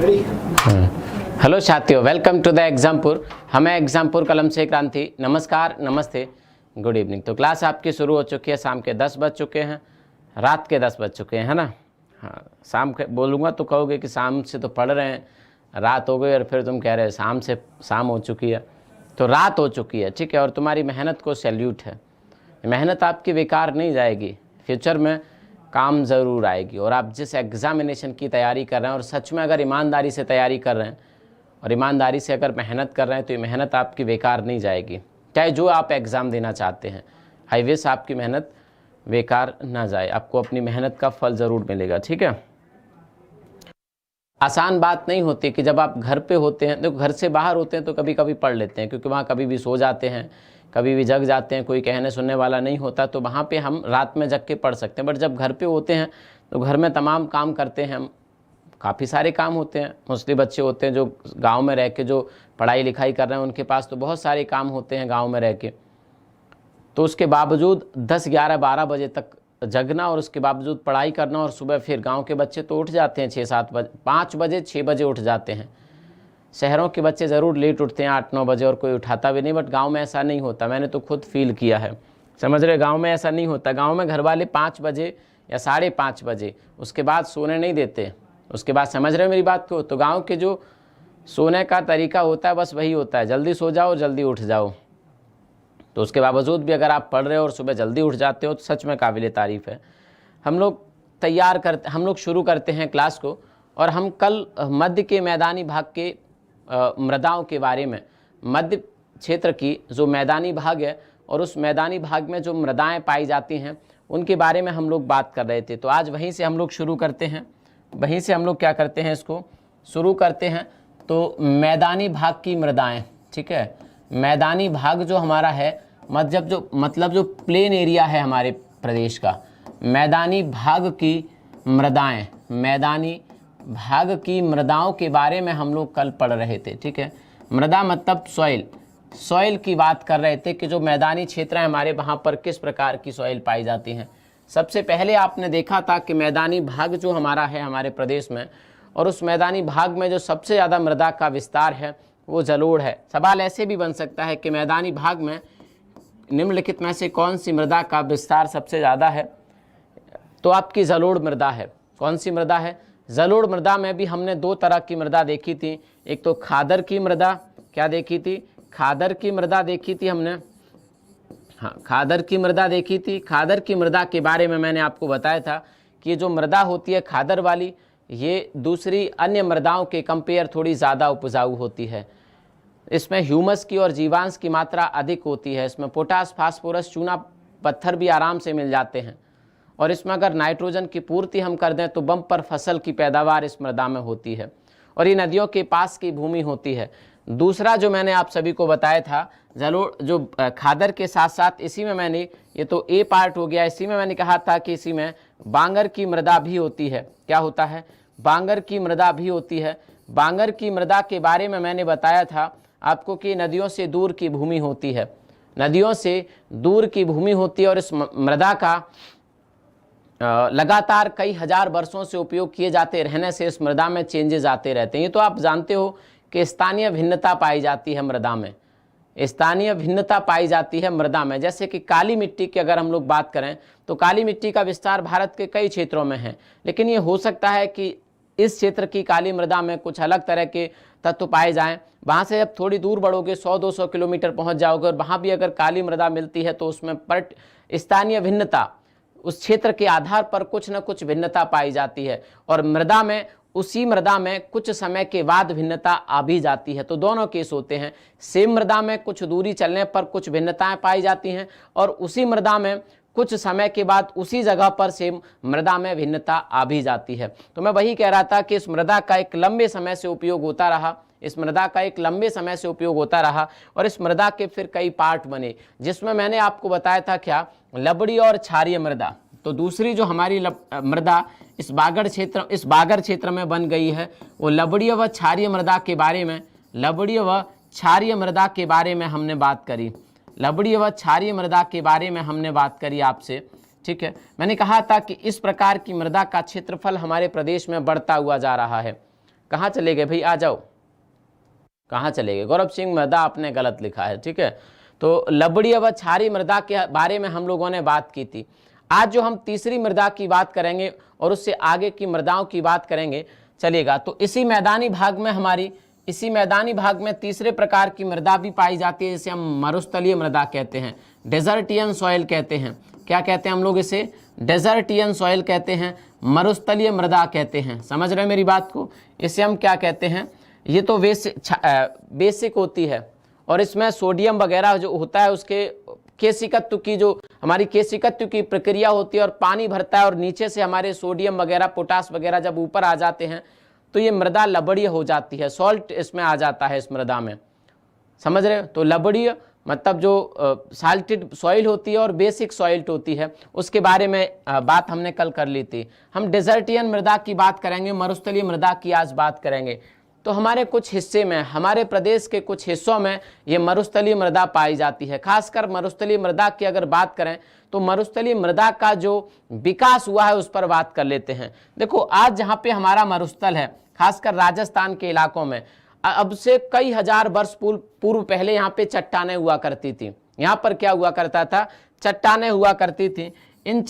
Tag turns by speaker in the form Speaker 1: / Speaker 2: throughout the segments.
Speaker 1: Hello साथियों, welcome to the Exampur. हमें एग्जामपुर कलम से क्रांति। नमस्कार, नमस्ते, गुड इवनिंग। तो क्लास आपकी शुरू हो चुकी है। शाम के 10 बज चुके हैं, रात के 10 बज चुके हैं, है ना। हाँ, शाम के बोलूँगा तो कहोगे कि शाम से तो पढ़ रहे हैं, रात हो गई, और फिर तुम कह रहे हो शाम से शाम हो चुकी है। तो रात हो चुकी है, ठीक है। और तुम्हारी मेहनत को सैल्यूट है। मेहनत आपकी बेकार नहीं जाएगी, फ्यूचर में काम ज़रूर आएगी। और आप जिस एग्ज़ामिनेशन की तैयारी कर रहे हैं और सच में अगर ईमानदारी से तैयारी कर रहे हैं और ईमानदारी से अगर मेहनत कर रहे हैं तो ये मेहनत आपकी बेकार नहीं जाएगी। चाहे जो आप एग्ज़ाम देना चाहते हैं, आई विश आपकी मेहनत बेकार ना जाए, आपको अपनी मेहनत का फल ज़रूर मिलेगा, ठीक है। आसान बात नहीं होती कि जब आप घर पे होते हैं, देखो घर से बाहर होते हैं तो कभी कभी पढ़ लेते हैं, क्योंकि वहाँ कभी भी सो जाते हैं, कभी भी जग जाते हैं, कोई कहने सुनने वाला नहीं होता, तो वहाँ पे हम रात में जग के पढ़ सकते हैं। बट जब घर पे होते हैं तो घर में तमाम काम करते हैं हम, काफ़ी सारे काम होते हैं। मोस्टली बच्चे होते हैं जो गांव में रह के जो पढ़ाई लिखाई कर रहे हैं, उनके पास तो बहुत सारे काम होते हैं गांव में रह के। तो उसके बावजूद 10, 11, 12 बजे तक जगना और उसके बावजूद पढ़ाई करना, और सुबह फिर गांव के बच्चे तो उठ जाते हैं 6, 7 बजे, 5 बजे, 6 बजे उठ जाते हैं। शहरों के बच्चे ज़रूर लेट उठते हैं 8, 9 बजे, और कोई उठाता भी नहीं। बट गांव में ऐसा नहीं होता, मैंने तो खुद फील किया है, समझ रहे। गांव में ऐसा नहीं होता। गांव में घर वाले 5 बजे या 5:30 बजे उसके बाद सोने नहीं देते। उसके बाद, समझ रहे हो मेरी बात को। तो गांव के जो सोने का तरीका होता है बस वही होता है, जल्दी सो जाओ, जल्दी उठ जाओ। तो उसके बावजूद भी अगर आप पढ़ रहे हो और सुबह जल्दी उठ जाते हो तो सच में काबिल तारीफ़ है। हम लोग शुरू करते हैं क्लास को, और हम कल मध्य के मैदानी भाग के मृदाओं के बारे में, मध्य क्षेत्र की जो मैदानी भाग है और उस मैदानी भाग में जो मृदाएं पाई जाती हैं उनके बारे में हम लोग बात कर रहे थे। तो आज वहीं से हम लोग शुरू करते हैं, वहीं से हम लोग क्या करते हैं, इसको शुरू करते हैं। तो मैदानी भाग की मृदाएं, ठीक है। मैदानी भाग जो हमारा है, मतलब जो प्लेन एरिया है हमारे प्रदेश का, मैदानी भाग की मृदाएं, मैदानी भाग की मृदाओं के बारे में हम लोग कल पढ़ रहे थे, ठीक है। मृदा मतलब सॉइल की बात कर रहे थे कि जो मैदानी क्षेत्र है हमारे, वहाँ पर किस प्रकार की सॉइल पाई जाती हैं। सबसे पहले आपने देखा था कि मैदानी भाग जो हमारा है हमारे प्रदेश में, और उस मैदानी भाग में जो सबसे ज़्यादा मृदा का विस्तार है वो जलोढ़ है। सवाल ऐसे भी बन सकता है कि मैदानी भाग में निम्नलिखित में से कौन सी मृदा का विस्तार सबसे ज़्यादा है, तो आपकी जलोढ़ मृदा है। कौन सी मृदा है? जलोढ़ मृदा में भी हमने 2 तरह की मृदा देखी थी। एक तो खादर की मृदा, क्या देखी थी? खादर की मृदा देखी थी हमने, हाँ, खादर की मृदा देखी थी। खादर की मृदा के बारे में मैंने आपको बताया था कि ये जो मृदा होती है खादर वाली, ये दूसरी अन्य मृदाओं के कंपेयर थोड़ी ज़्यादा उपजाऊ होती है। इसमें ह्यूमस की और जीवांश की मात्रा अधिक होती है। इसमें पोटास, फास्फोरस, चूना पत्थर भी आराम से मिल जाते हैं, और इसमें अगर नाइट्रोजन की पूर्ति हम कर दें तो बम्पर फसल की पैदावार इस मृदा में होती है, और ये नदियों के पास की भूमि होती है। दूसरा जो मैंने आप सभी को बताया था, जलोढ़ जो खादर के साथ साथ इसी में मैंने, ये तो ए पार्ट हो गया, इसी में मैंने कहा था कि इसी में बांगर की मृदा भी होती है। क्या होता है? बांगर की मृदा भी होती है। बांगर की मृदा के बारे में मैंने बताया था आपको कि नदियों से दूर की भूमि होती है, नदियों से दूर की भूमि होती है, और इस मृदा का लगातार कई हजार वर्षों से उपयोग किए जाते रहने से इस मृदा में चेंजेस आते रहते हैं। ये तो आप जानते हो कि स्थानीय भिन्नता पाई जाती है मृदा में, स्थानीय भिन्नता पाई जाती है मृदा में। जैसे कि काली मिट्टी की अगर हम लोग बात करें तो काली मिट्टी का विस्तार भारत के कई क्षेत्रों में है, लेकिन ये हो सकता है कि इस क्षेत्र की काली मृदा में कुछ अलग तरह के तत्व पाए जाएं। वहाँ से जब थोड़ी दूर बढ़ोगे, 100-200 किलोमीटर पहुँच जाओगे, और वहाँ भी अगर काली मृदा मिलती है तो उसमें स्थानीय भिन्नता, उस क्षेत्र के आधार पर कुछ न कुछ भिन्नता पाई जाती है, और उसी मृदा में कुछ समय के बाद भिन्नता आ भी जाती है। तो दोनों केस होते हैं। सेम मृदा में कुछ दूरी चलने पर कुछ भिन्नताएं पाई जाती हैं, और उसी मृदा में कुछ समय के बाद उसी जगह पर सेम मृदा में भिन्नता आ भी जाती है। तो मैं वही कह रहा था कि इस मृदा का एक लंबे समय से उपयोग होता रहा, इस मृदा का एक लंबे समय से उपयोग होता रहा, और इस मृदा के फिर कई पार्ट बने, जिसमें मैंने आपको बताया था क्या, लवणीय और क्षारीय मृदा। तो दूसरी जो हमारी मृदा इस बागर क्षेत्र में बन गई है, वो लवणीय व क्षारीय मृदा के बारे में, लवणीय व क्षारीय मृदा के बारे में हमने बात करी, लवणीय व क्षारीय मृदा के बारे में हमने बात करी आपसे, ठीक है। मैंने कहा था कि इस प्रकार की मृदा का क्षेत्रफल हमारे प्रदेश में बढ़ता हुआ जा रहा है। कहाँ चले गए भाई, आ जाओ, कहाँ चले गए? गौरव सिंह मृदा आपने गलत लिखा है, ठीक है। तो लबड़ी व क्षारीय मृदा के बारे में हम लोगों ने बात की थी। आज जो हम तीसरी मृदा की बात करेंगे और उससे आगे की मृदाओं की बात करेंगे, चलेगा। तो इसी मैदानी भाग में तीसरे प्रकार की मृदा भी पाई जाती है, जिसे हम मरुस्थलीय मृदा कहते हैं, डेजर्टियन सॉइल कहते हैं। क्या कहते हैं हम लोग इसे? डेजर्टियन सॉइल कहते हैं, मरुस्थलीय मृदा कहते हैं। समझ रहे हैं मेरी बात को? इसे हम क्या कहते हैं? ये तो बेसिक होती है और इसमें सोडियम वगैरह जो होता है उसके केशिकत्व की, जो हमारी केशिकत्व की प्रक्रिया होती है और पानी भरता है और नीचे से हमारे सोडियम वगैरह पोटास वगैरह जब ऊपर आ जाते हैं तो ये मृदा लवणीय हो जाती है, सॉल्ट इसमें आ जाता है इस मृदा में। समझ रहे हो? तो लवणीय मतलब जो साल्टेड सॉइल होती है और बेसिक सॉइल होती है, उसके बारे में बात हमने कल कर ली थी। हम डेजर्टियन मृदा की बात करेंगे, मरुस्थलीय मृदा की आज बात करेंगे। तो हमारे कुछ हिस्से में, हमारे प्रदेश के कुछ हिस्सों में ये मरुस्थलीय मृदा पाई जाती है। खासकर मरुस्थलीय मृदा की अगर बात करें तो मरुस्थलीय मृदा का जो विकास हुआ है उस पर बात कर लेते हैं। देखो, आज जहाँ पे हमारा मरुस्थल है, खासकर राजस्थान के इलाकों में, अब से कई हजार वर्ष पूर्व पहले यहाँ पे चट्टानें हुआ करती थी। यहाँ पर क्या हुआ करता था? चट्टानें हुआ करती थी। ये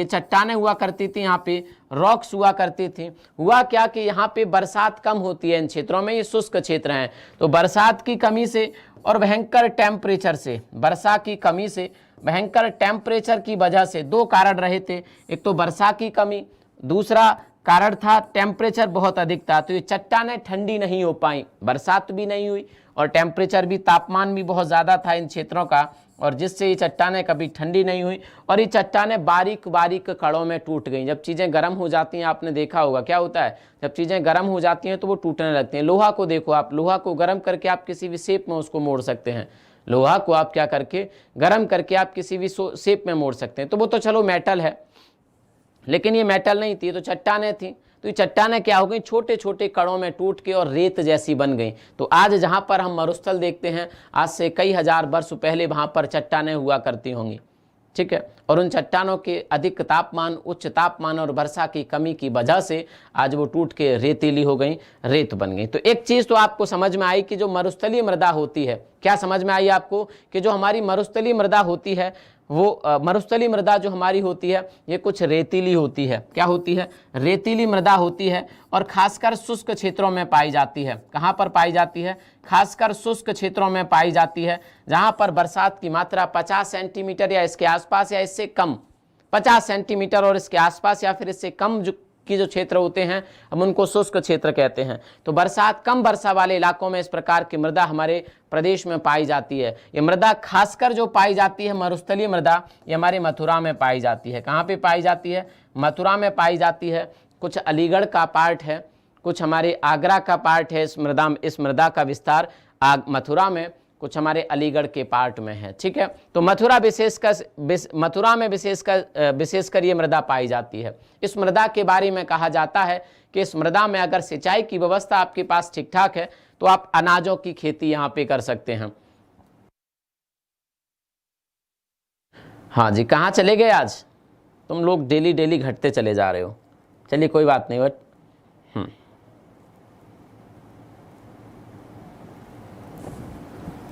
Speaker 1: चट्टानें हुआ करती थी, यहाँ पे रॉक्स हुआ करती थी। हुआ क्या कि यहाँ पे बरसात कम होती है इन क्षेत्रों में, ये शुष्क क्षेत्र हैं। तो बरसात की कमी से और भयंकर टेम्परेचर से, वर्षा की कमी से, भयंकर टेम्परेचर की वजह से दो कारण रहे थे। एक तो वर्षा की कमी, दूसरा कारण था टेम्परेचर बहुत अधिक था। तो ये चट्टानें ठंडी नहीं हो पाई, बरसात भी नहीं हुई और टेम्परेचर भी, तापमान भी बहुत ज़्यादा था इन क्षेत्रों का, और जिससे ये चट्टानें कभी ठंडी नहीं हुई और ये चट्टानें बारीक बारीक कणों में टूट गई। जब चीज़ें गर्म हो जाती हैं, आपने देखा होगा क्या होता है, जब चीज़ें गर्म हो जाती हैं तो वो टूटने लगती हैं। लोहा को देखो आप, लोहा को गर्म करके आप किसी भी शेप में उसको मोड़ सकते हैं। लोहा को आप क्या करके, गर्म करके आप किसी भी शेप में मोड़ सकते हैं। तो वो तो चलो मेटल है, लेकिन ये मेटल नहीं थी, तो चट्टानें थी। तो ये चट्टानें क्या हो गई? छोटे छोटे कणों में टूट के और रेत जैसी बन गई। तो आज जहाँ पर हम मरुस्थल देखते हैं, आज से कई हजार वर्ष पहले वहाँ पर चट्टानें हुआ करती होंगी, ठीक है। और उन चट्टानों के अधिक तापमान, उच्च तापमान और वर्षा की कमी की वजह से आज वो टूट के रेतीली हो गई, रेत बन गई। तो एक चीज़ तो आपको समझ में आई कि जो मरुस्थलीय मृदा होती है, क्या समझ में आई आपको कि जो हमारी मरुस्थलीय मृदा होती है, वो मरुस्थलीय मृदा जो हमारी होती है ये कुछ रेतीली होती है। क्या होती है? रेतीली मृदा होती है और खासकर शुष्क क्षेत्रों में पाई जाती है। कहाँ पर पाई जाती है? खासकर शुष्क क्षेत्रों में पाई जाती है, जहाँ पर बरसात की मात्रा 50 सेंटीमीटर या इसके आसपास या इससे कम, 50 सेंटीमीटर और इसके आसपास या फिर इससे कम जो क्षेत्र होते हैं, हम उनको शुष्क क्षेत्र कहते हैं। तो कम वर्षा वाले इलाकों में इस प्रकार की मृदा हमारे प्रदेश में पाई जाती है। ये मृदा खासकर जो पाई जाती है मरुस्थलीय मृदा, ये हमारे मथुरा में पाई जाती है। कहाँ पे पाई जाती है? मथुरा में पाई जाती है। कुछ अलीगढ़ का पार्ट है, कुछ हमारे आगरा का पार्ट है। इस मृदा का विस्तार मथुरा में, कुछ हमारे अलीगढ़ के पार्ट में है, ठीक है। तो मथुरा में विशेषकर ये मृदा पाई जाती है। इस मृदा के बारे में कहा जाता है कि इस मृदा में अगर सिंचाई की व्यवस्था आपके पास ठीक ठाक है तो आप अनाजों की खेती यहाँ पे कर सकते हैं। हाँ जी, कहाँ चले गए आज? तुम लोग डेली घटते चले जा रहे हो। चलिए कोई बात नहीं, बट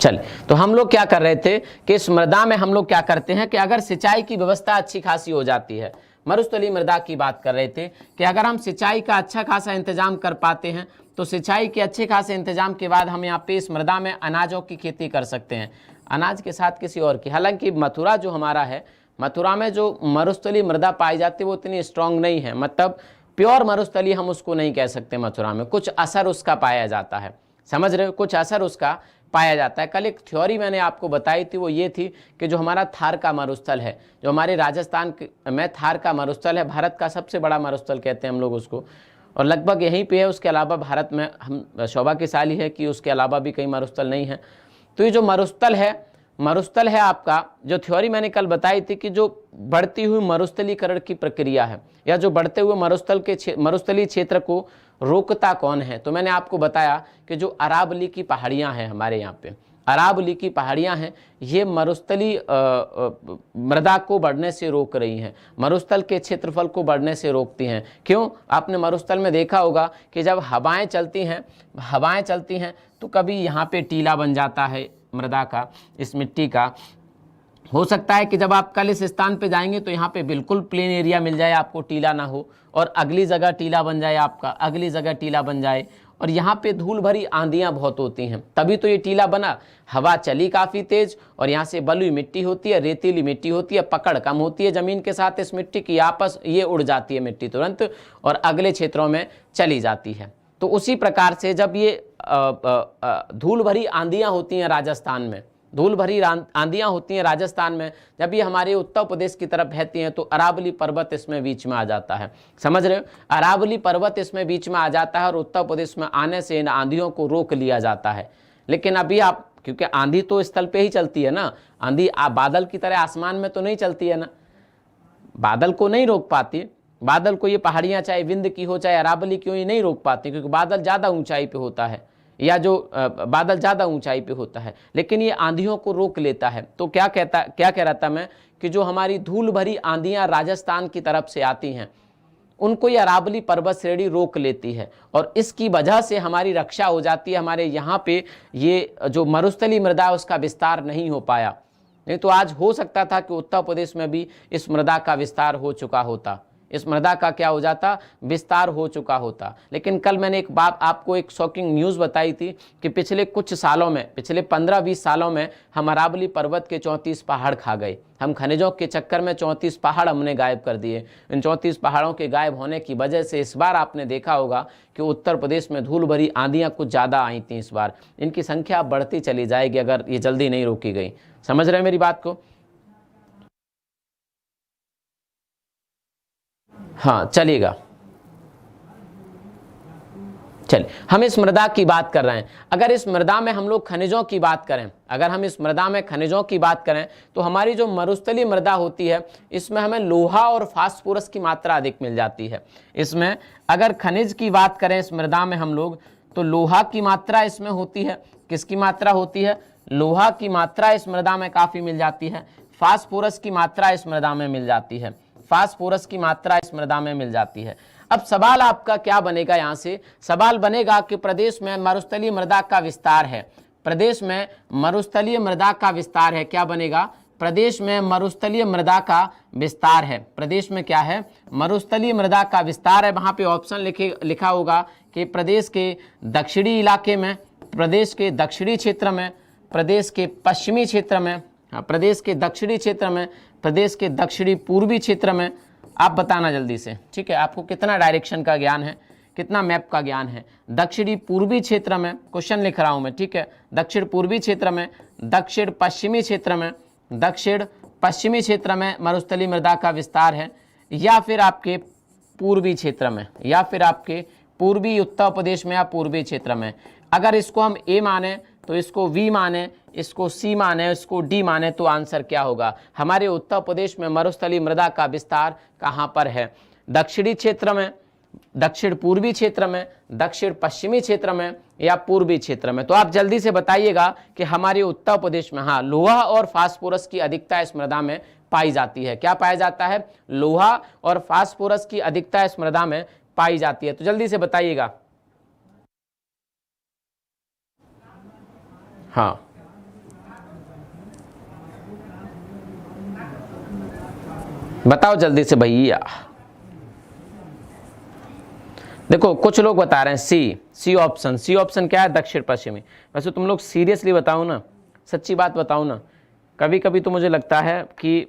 Speaker 1: चल, तो हम लोग क्या कर रहे थे कि इस मृदा में हम लोग क्या करते हैं कि अगर सिंचाई की व्यवस्था अच्छी खासी हो जाती है, मरुस्थलीय मृदा की बात कर रहे थे कि अगर हम सिंचाई का अच्छा खासा इंतजाम कर पाते हैं तो सिंचाई के अच्छे खासे इंतजाम के बाद हम यहाँ पे इस मृदा में अनाजों की खेती कर सकते हैं, अनाज के साथ किसी और की। हालांकि मथुरा जो हमारा है, मथुरा में जो मरुस्थलीय मृदा पाई जाती है वो इतनी स्ट्रांग नहीं है, मतलब प्योर मरुस्थलीय हम उसको नहीं कह सकते। मथुरा में कुछ असर उसका पाया जाता है, समझ रहे हो, कुछ असर उसका पाया जाता है। कल एक थ्योरी मैंने आपको बताई थी, वो ये थी कि जो हमारा थार का मरुस्थल है, जो हमारे राजस्थान में थार का मरुस्थल है, भारत का सबसे बड़ा मरुस्थल कहते हैं हम लोग उसको, और लगभग यहीं पे है। उसके अलावा भारत में हम सौभाग्यशाली है कि उसके अलावा भी कई मरुस्थल नहीं है। तो ये जो मरुस्थल है आपका, जो थ्योरी मैंने कल बताई थी कि जो बढ़ती हुई मरुस्थलीकरण की प्रक्रिया है या जो बढ़ते हुए मरुस्थलीय क्षेत्र को रोकता कौन है, तो मैंने आपको बताया कि जो अरावली की पहाड़ियां हैं हमारे यहाँ पे, अरावली की पहाड़ियाँ हैं, ये मरुस्थली मृदा को बढ़ने से रोक रही हैं, मरुस्थल के क्षेत्रफल को बढ़ने से रोकती हैं। क्यों? आपने मरुस्थल में देखा होगा कि जब हवाएं चलती हैं तो कभी यहाँ पे टीला बन जाता है मृदा का, इस मिट्टी का। हो सकता है कि जब आप कल इस स्थान पे जाएंगे तो यहाँ पे बिल्कुल प्लेन एरिया मिल जाए, आपको टीला ना हो, और अगली जगह टीला बन जाए आपका, अगली जगह टीला बन जाए, और यहाँ पे धूल भरी आंधियाँ बहुत होती हैं, तभी तो ये टीला बना। हवा चली काफ़ी तेज और यहाँ से बलुई मिट्टी होती है, रेतीली मिट्टी होती है, पकड़ कम होती है ज़मीन के साथ इस मिट्टी की, आपस ये उड़ जाती है मिट्टी तुरंत और अगले क्षेत्रों में चली जाती है। तो उसी प्रकार से जब ये धूल भरी आंधियाँ होती हैं राजस्थान में, धूल भरी आंधियाँ होती हैं राजस्थान में, जब ये हमारे उत्तर प्रदेश की तरफ बहती हैं तो अरावली पर्वत इसमें बीच में आ जाता है। समझ रहे हो? अरावली पर्वत इसमें बीच में आ जाता है और उत्तर प्रदेश में आने से इन आंधियों को रोक लिया जाता है। लेकिन अभी आप, क्योंकि आंधी तो स्थल पे ही चलती है ना, आंधी बादल की तरह आसमान में तो नहीं चलती है ना, बादल को नहीं रोक पाती। बादल को ये पहाड़ियाँ चाहे विंध्य की हो चाहे अरावली की हो, ये नहीं रोक पाती, क्योंकि बादल ज़्यादा ऊंचाई पे होता है, या जो बादल ज़्यादा ऊंचाई पे होता है, लेकिन ये आंधियों को रोक लेता है। तो क्या कह रहा था मैं कि जो हमारी धूल भरी आंधियाँ राजस्थान की तरफ से आती हैं उनको ये अरावली पर्वत श्रेणी रोक लेती है, और इसकी वजह से हमारी रक्षा हो जाती है। हमारे यहाँ पे ये जो मरुस्थली मृदा है उसका विस्तार नहीं हो पाया, नहीं तो आज हो सकता था कि उत्तर प्रदेश में भी इस मृदा का विस्तार हो चुका होता, इस मृदा का क्या हो जाता, विस्तार हो चुका होता। लेकिन कल मैंने एक बात आपको, एक शॉकिंग न्यूज़ बताई थी कि पिछले कुछ सालों में, पिछले 15-20 सालों में हम अरावली पर्वत के 34 पहाड़ खा गए। हम खनिजों के चक्कर में 34 पहाड़ हमने गायब कर दिए। इन 34 पहाड़ों के गायब होने की वजह से इस बार आपने देखा होगा कि उत्तर प्रदेश में धूल भरी आंधियाँ कुछ ज़्यादा आई थी इस बार। इनकी संख्या बढ़ती चली जाएगी अगर ये जल्दी नहीं रोकी गई। समझ रहे हैं मेरी बात को? हाँ चलिएगा, चलिए हम इस मृदा की बात कर रहे हैं। अगर इस मृदा में हम लोग खनिजों की बात करें, अगर हम इस मृदा में खनिजों की बात करें तो हमारी जो मरुस्थली मृदा होती है इसमें हमें लोहा और फास्फोरस की मात्रा अधिक मिल जाती है। इसमें अगर खनिज की बात करें इस मृदा में हम लोग, तो लोहा की मात्रा इसमें होती है। किसकी मात्रा होती है? लोहा की मात्रा इस मृदा में काफ़ी मिल जाती है। फास्फोरस की मात्रा इस मृदा में मिल जाती है, फास्फोरस की मात्रा इस मृदा में मिल जाती है। अब सवाल आपका क्या बनेगा? यहाँ से सवाल बनेगा कि प्रदेश में मरुस्थलीय मृदा का विस्तार है, प्रदेश में मरुस्थलीय मृदा का विस्तार है। क्या बनेगा? प्रदेश में मरुस्थलीय मृदा का विस्तार है। प्रदेश में क्या है? मरुस्थलीय मृदा का विस्तार है। वहाँ पे ऑप्शन लिखा होगा कि प्रदेश के दक्षिणी इलाके में, प्रदेश के दक्षिणी क्षेत्र में, प्रदेश के पश्चिमी क्षेत्र में, प्रदेश के दक्षिणी क्षेत्र में, प्रदेश के दक्षिणी पूर्वी क्षेत्र में। आप बताना जल्दी से, ठीक है? आपको कितना डायरेक्शन का ज्ञान है, कितना मैप का ज्ञान है? दक्षिणी पूर्वी क्षेत्र में, क्वेश्चन लिख रहा हूं मैं, ठीक है? दक्षिण पूर्वी क्षेत्र में, दक्षिण पश्चिमी क्षेत्र में, दक्षिण पश्चिमी क्षेत्र में मरुस्थलीय मृदा का विस्तार है, या फिर आपके पूर्वी क्षेत्र में, या फिर आपके पूर्वी उत्तर प्रदेश में या पूर्वी क्षेत्र में। अगर इसको हम ए माने तो इसको वी माने, इसको सी माने, इसको डी माने, तो आंसर क्या होगा? हमारे उत्तर प्रदेश में मरुस्थलीय मृदा का विस्तार कहाँ पर है? दक्षिणी क्षेत्र में, दक्षिण पूर्वी क्षेत्र में, दक्षिण पश्चिमी क्षेत्र में, या पूर्वी क्षेत्र में? तो आप जल्दी से बताइएगा कि हमारे उत्तर प्रदेश में, हाँ, लोहा और फास्फोरस की अधिकता इस मृदा में पाई जाती है। क्या पाया जाता है? लोहा और फास्फोरस की अधिकता इस मृदा में पाई जाती है। तो जल्दी से बताइएगा। हाँ, बताओ जल्दी से भैया। देखो कुछ लोग बता रहे हैं सी ऑप्शन। सी ऑप्शन क्या है? दक्षिण पश्चिमी। वैसे तुम लोग सीरियसली बताओ ना, सच्ची बात बताओ ना। कभी कभी तो मुझे लगता है कि,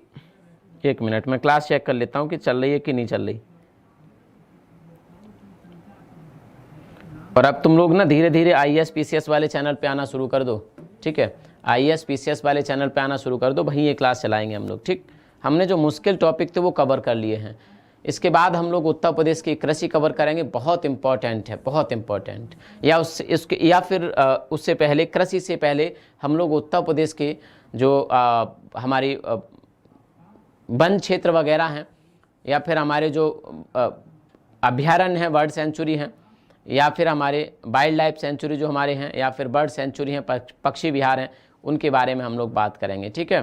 Speaker 1: एक मिनट मैं क्लास चेक कर लेता हूं कि चल रही है कि नहीं चल रही। और अब तुम लोग ना धीरे धीरे IAS PCS वाले चैनल पे आना शुरू कर दो, ठीक है? IAS PCS वाले चैनल पे आना शुरू कर दो, वहीं ये क्लास चलाएंगे हम लोग, ठीक? हमने जो मुश्किल टॉपिक थे वो कवर कर लिए हैं। इसके बाद हम लोग उत्तर प्रदेश की कृषि कवर करेंगे, बहुत इंपॉर्टेंट है, बहुत इंपॉर्टेंट। या उससे पहले, कृषि से पहले हम लोग उत्तर प्रदेश के जो हमारी वन क्षेत्र वगैरह हैं, या फिर हमारे जो अभ्यारण्य हैं, बर्ड सेंचुरी हैं, या फिर हमारे वाइल्ड लाइफ सेंचुरी जो हमारे हैं, या फिर बर्ड सेंचुरी हैं, पक्षी विहार हैं, उनके बारे में हम लोग बात करेंगे, ठीक है।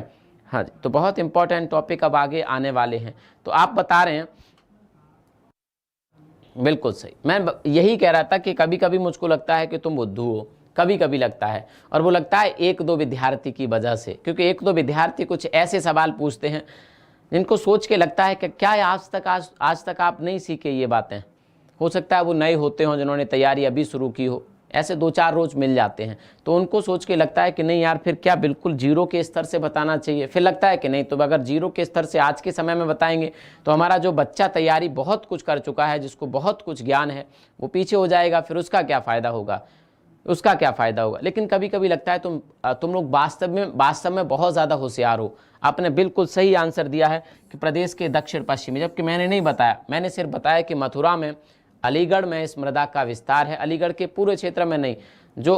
Speaker 1: हाँ जी, तो बहुत इंपॉर्टेंट टॉपिक अब आगे आने वाले हैं। तो आप बता रहे हैं, बिल्कुल सही, मैं यही कह रहा था कि कभी कभी मुझको लगता है कि तुम बुद्धू हो, कभी कभी लगता है, और वो लगता है एक दो विद्यार्थी की वजह से, क्योंकि एक दो विद्यार्थी कुछ ऐसे सवाल पूछते हैं जिनको सोच के लगता है कि क्या आज तक आप नहीं सीखे ये बातें। हो सकता है वो नए होते हों जिन्होंने तैयारी अभी शुरू की हो, ऐसे 2-4 रोज मिल जाते हैं, तो उनको सोच के लगता है कि नहीं यार, फिर क्या बिल्कुल जीरो के स्तर से बताना चाहिए। फिर लगता है कि नहीं, तो अगर जीरो के स्तर से आज के समय में बताएंगे तो हमारा जो बच्चा तैयारी बहुत कुछ कर चुका है, जिसको बहुत कुछ ज्ञान है, वो पीछे हो जाएगा, फिर उसका क्या फ़ायदा होगा, उसका क्या फ़ायदा होगा। लेकिन कभी कभी लगता है तुम लोग वास्तव में बहुत ज़्यादा होशियार हो। आपने बिल्कुल सही आंसर दिया है कि प्रदेश के दक्षिण पश्चिमी, जबकि मैंने नहीं बताया, मैंने सिर्फ बताया कि मथुरा में, अलीगढ़ में इस मृदा का विस्तार है। अलीगढ़ के पूरे क्षेत्र में नहीं, जो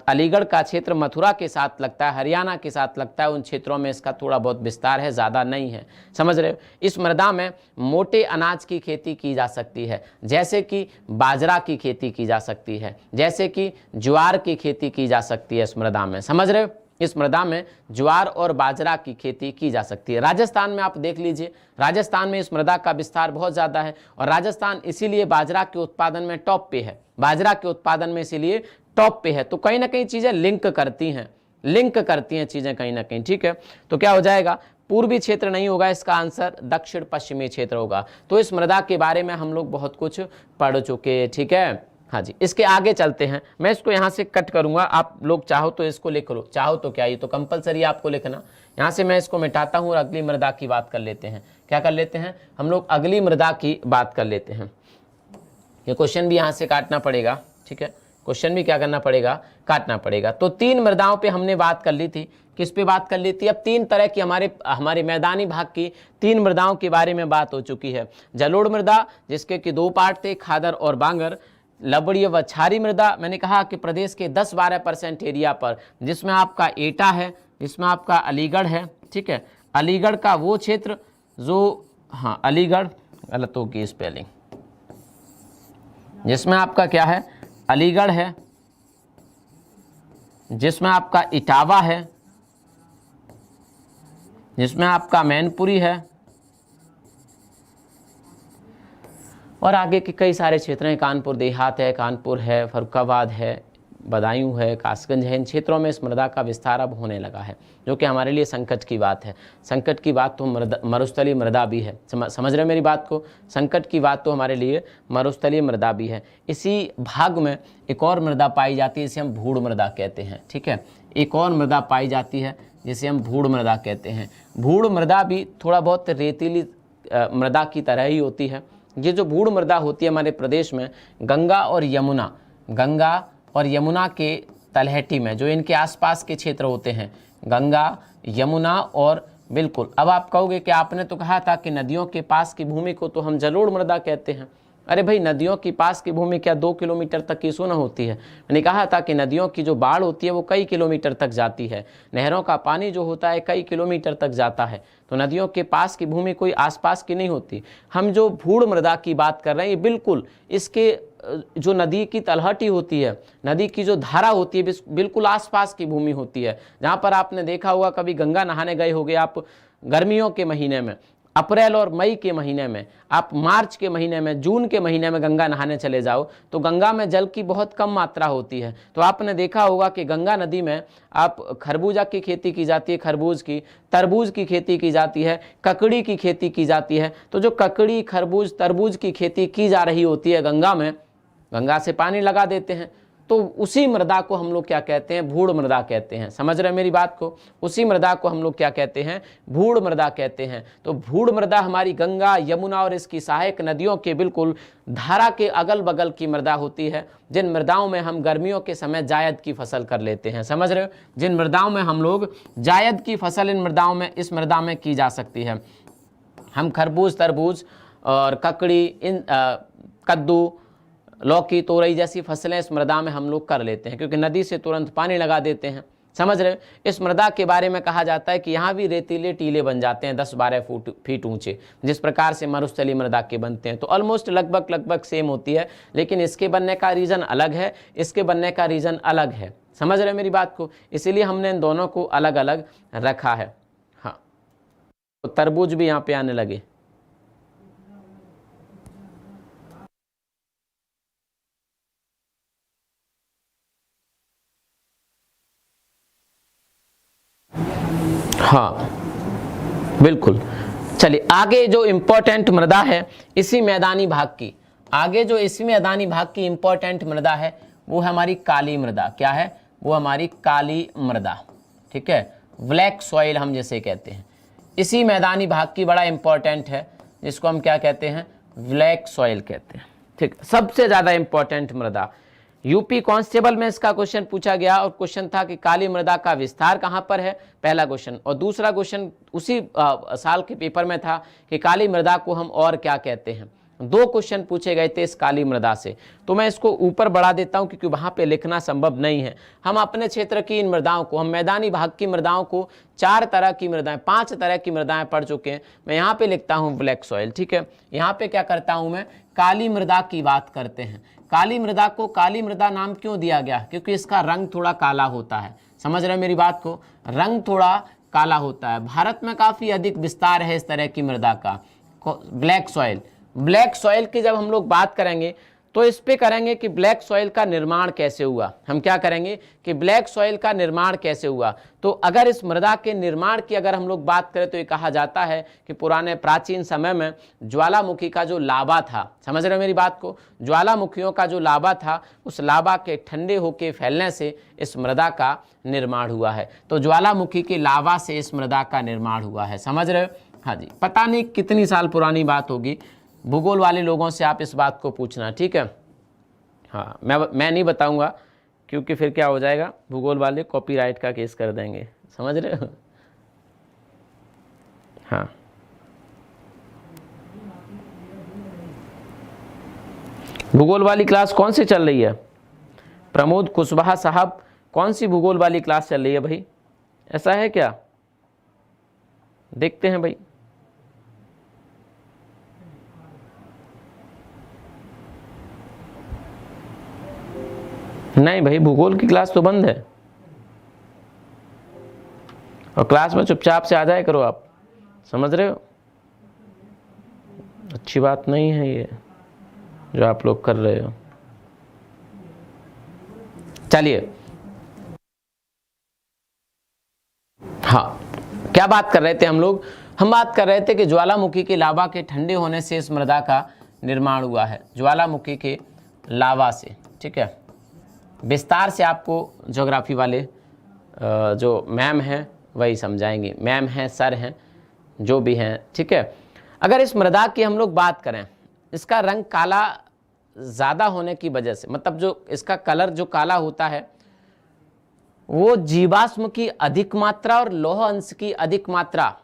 Speaker 1: अलीगढ़ का क्षेत्र मथुरा के साथ लगता है, हरियाणा के साथ लगता है, उन क्षेत्रों में इसका थोड़ा बहुत विस्तार है, ज़्यादा नहीं है। समझ रहे हो। इस मृदा में मोटे अनाज की खेती की जा सकती है, जैसे कि बाजरा की खेती की जा सकती है, जैसे कि ज्वार की खेती की जा सकती है इस मृदा में। समझ रहे हो। इस मृदा में ज्वार और बाजरा की खेती की जा सकती है। राजस्थान में आप देख लीजिए, राजस्थान में इस मृदा का विस्तार बहुत ज़्यादा है, और राजस्थान इसीलिए बाजरा के उत्पादन में टॉप पे है, बाजरा के उत्पादन में इसीलिए टॉप पे है। तो कहीं ना कहीं चीज़ें लिंक करती हैं चीज़ें कहीं ना कहीं, ठीक है। तो क्या हो जाएगा, पूर्वी क्षेत्र नहीं होगा, इसका आंसर दक्षिण पश्चिमी क्षेत्र होगा। तो इस मृदा के बारे में हम लोग बहुत कुछ पढ़ चुके हैं, ठीक है। हाँ जी, इसके आगे चलते हैं। मैं इसको यहाँ से कट करूँगा, आप लोग चाहो तो इसको लिख लो, चाहो तो क्या, ये तो कंपलसरी आपको लिखना। यहाँ से मैं इसको मिटाता हूँ और अगली मृदा की बात कर लेते हैं। क्या कर लेते हैं हम लोग, अगली मृदा की बात कर लेते हैं। ये क्वेश्चन भी यहाँ से काटना पड़ेगा, ठीक है, क्वेश्चन भी क्या करना पड़ेगा, काटना पड़ेगा। तो 3 मृदाओं पे हमने बात कर ली थी। किस पे बात कर ली थी, अब 3 तरह की हमारे मैदानी भाग की 3 मृदाओं के बारे में बात हो चुकी है। जलोढ़ मृदा, जिसके कि 2 पार्ट थे, खादर और बांगर। लवणीय व क्षारीय मृदा, मैंने कहा कि प्रदेश के 10-12% एरिया पर, जिसमें आपका एटा है, जिसमें आपका अलीगढ़ है, ठीक है, अलीगढ़ का वो क्षेत्र जो, हाँ अलीगढ़, गलत होगी स्पेलिंग, जिसमें आपका क्या है, अलीगढ़ है, जिसमें आपका इटावा है, जिसमें आपका मैनपुरी है, और आगे के कई सारे क्षेत्र हैं, कानपुर देहात है, कानपुर है, फर्रुखाबाद है, बदायूं है, कासगंज है। इन क्षेत्रों में इस मृदा का विस्तार अब होने लगा है, जो कि हमारे लिए संकट की बात है। संकट की बात तो मरुस्थलीय मृदा भी है, समझ रहे मेरी बात को। संकट की बात तो हमारे लिए मरुस्थलीय मृदा भी है। इसी भाग में एक और मृदा पाई जाती है, जिसे हम भूड़ मृदा कहते हैं, ठीक है। एक और मृदा पाई जाती है जिसे हम भूड़ मृदा कहते हैं। भूड़ मृदा भी थोड़ा बहुत रेतीली मृदा की तरह ही होती है। ये जो भूड़ मृदा होती है हमारे प्रदेश में, गंगा और यमुना के तलहटी में, जो इनके आसपास के क्षेत्र होते हैं, गंगा, यमुना, और बिल्कुल, अब आप कहोगे कि आपने तो कहा था कि नदियों के पास की भूमि को तो हम जलोढ़ मृदा कहते हैं। अरे भाई, नदियों के पास की भूमि क्या 2 किलोमीटर तक की सुना होती है। मैंने कहा था कि नदियों की जो बाढ़ होती है वो कई किलोमीटर तक जाती है, नहरों का पानी जो होता है कई किलोमीटर तक जाता है। तो नदियों के पास की भूमि कोई आसपास की नहीं होती। हम जो भूड़ मृदा की बात कर रहे हैं, बिल्कुल इसके जो नदी की तलहटी होती है, नदी की जो धारा होती है, बिल्कुल आसपास की भूमि होती है। जहाँ पर आपने देखा होगा, कभी गंगा नहाने गए होगे आप गर्मियों के महीने में, अप्रैल और मई के महीने में, आप मार्च के महीने में, जून के महीने में गंगा नहाने चले जाओ तो गंगा में जल की बहुत कम मात्रा होती है। तो आपने देखा होगा कि गंगा नदी में आप खरबूजा की खेती की जाती है, खरबूज की, तरबूज की खेती की जाती है, ककड़ी की खेती की जाती है। तो जो ककड़ी, खरबूज, तरबूज की खेती की जा रही होती है गंगा में, गंगा से पानी लगा देते हैं, तो उसी मृदा को हम लोग क्या कहते हैं, भूड़ मृदा कहते हैं। समझ रहे हैं मेरी बात को। उसी मृदा को हम लोग क्या कहते हैं, भूड़ मृदा कहते हैं। तो भूड़ मृदा हमारी गंगा, यमुना और इसकी सहायक नदियों के बिल्कुल धारा के अगल बगल की मृदा होती है, जिन मृदाओं में हम गर्मियों के समय जायद की फसल कर लेते हैं। समझ रहे हो, जिन मृदाओं में हम लोग जायद की फसल इस मृदा में की जा सकती है। हम खरबूज, तरबूज और ककड़ी, कद्दू, लौकी, तोरई जैसी फसलें इस मृदा में हम लोग कर लेते हैं, क्योंकि नदी से तुरंत पानी लगा देते हैं। समझ रहे हो। इस मृदा के बारे में कहा जाता है कि यहाँ भी रेतीले टीले बन जाते हैं 10-12 फीट ऊंचे, जिस प्रकार से मरुस्थलीय मृदा के बनते हैं। तो ऑलमोस्ट लगभग सेम होती है, लेकिन इसके बनने का रीज़न अलग है, इसके बनने का रीज़न अलग है। समझ रहे हो मेरी बात को, इसीलिए हमने इन दोनों को अलग अलग रखा है। हाँ, तो तरबूज भी यहाँ पे आने लगे। हाँ बिल्कुल। चलिए आगे जो इम्पोर्टेंट मृदा है इसी मैदानी भाग की, आगे जो इसी मैदानी भाग की इम्पोर्टेंट मृदा है वो है हमारी काली मृदा। क्या है वो? हमारी काली मृदा, ठीक है, ब्लैक सॉइल हम जिसे कहते हैं। इसी मैदानी भाग की बड़ा इंपॉर्टेंट है, जिसको हम क्या कहते हैं? ब्लैक सॉइल कहते हैं। ठीक, सबसे ज़्यादा इंपॉर्टेंट मृदा। यूपी कांस्टेबल में इसका क्वेश्चन पूछा गया और क्वेश्चन था कि काली मृदा का विस्तार कहाँ पर है, पहला क्वेश्चन। और दूसरा क्वेश्चन उसी साल के पेपर में था कि काली मृदा को हम और क्या कहते हैं। दो क्वेश्चन पूछे गए थे इस काली मृदा से, तो मैं इसको ऊपर बढ़ा देता हूं क्योंकि वहां पे लिखना संभव नहीं है। हम अपने क्षेत्र की इन मृदाओं को, हम मैदानी भाग की मृदाओं को 4 तरह की मृदाएं, 5 तरह की मृदाएं पढ़ चुके हैं। मैं यहाँ पे लिखता हूँ ब्लैक सॉइल, ठीक है। यहाँ पे क्या करता हूँ मैं, काली मृदा की बात करते हैं। काली मृदा को काली मृदा नाम क्यों दिया गया? क्योंकि इसका रंग थोड़ा काला होता है। समझ रहे मेरी बात को, रंग थोड़ा काला होता है। भारत में काफी अधिक विस्तार है इस तरह की मृदा का, ब्लैक सॉइल। ब्लैक सॉइल की जब हम लोग बात करेंगे तो इस पे करेंगे कि ब्लैक सॉइल का निर्माण कैसे हुआ। हम क्या करेंगे कि ब्लैक सॉइल का निर्माण कैसे हुआ। तो अगर इस मृदा के निर्माण की अगर हम लोग बात करें तो ये कहा जाता है कि पुराने प्राचीन समय में ज्वालामुखी का जो लावा था, समझ रहे हो मेरी बात को, ज्वालामुखियों का जो लावा था उस लावा के ठंडे होके फैलने से इस मृदा का निर्माण हुआ है। तो ज्वालामुखी के लावा से इस मृदा का निर्माण हुआ है। समझ रहे हो? हाँ जी, पता नहीं कितनी साल पुरानी बात होगी, भूगोल वाले लोगों से आप इस बात को पूछना, ठीक है। हाँ, मैं नहीं बताऊंगा क्योंकि फिर क्या हो जाएगा, भूगोल वाले कॉपीराइट का केस कर देंगे। समझ रहे हो? हाँ, भूगोल वाली क्लास कौन सी चल रही है? प्रमोद कुशवाहा साहब, कौन सी भूगोल वाली क्लास चल रही है भाई? ऐसा है क्या? देखते हैं भाई। नहीं भाई, भूगोल की क्लास तो बंद है और क्लास में चुपचाप से आ जाए करो आप। समझ रहे हो? अच्छी बात नहीं है ये जो आप लोग कर रहे हो। चलिए, हाँ, क्या बात कर रहे थे हम लोग? हम बात कर रहे थे कि ज्वालामुखी के लावा के ठंडे होने से इस मृदा का निर्माण हुआ है, ज्वालामुखी के लावा से, ठीक है। विस्तार से आपको ज्योग्राफी वाले जो मैम हैं वही समझाएंगे, मैम हैं, सर हैं, जो भी हैं, ठीक है। अगर इस मृदा की हम लोग बात करें, इसका रंग काला ज़्यादा होने की वजह से, मतलब जो इसका कलर जो काला होता है वो जीवाश्म की अधिक मात्रा और लौह अंश की अधिक मात्रा,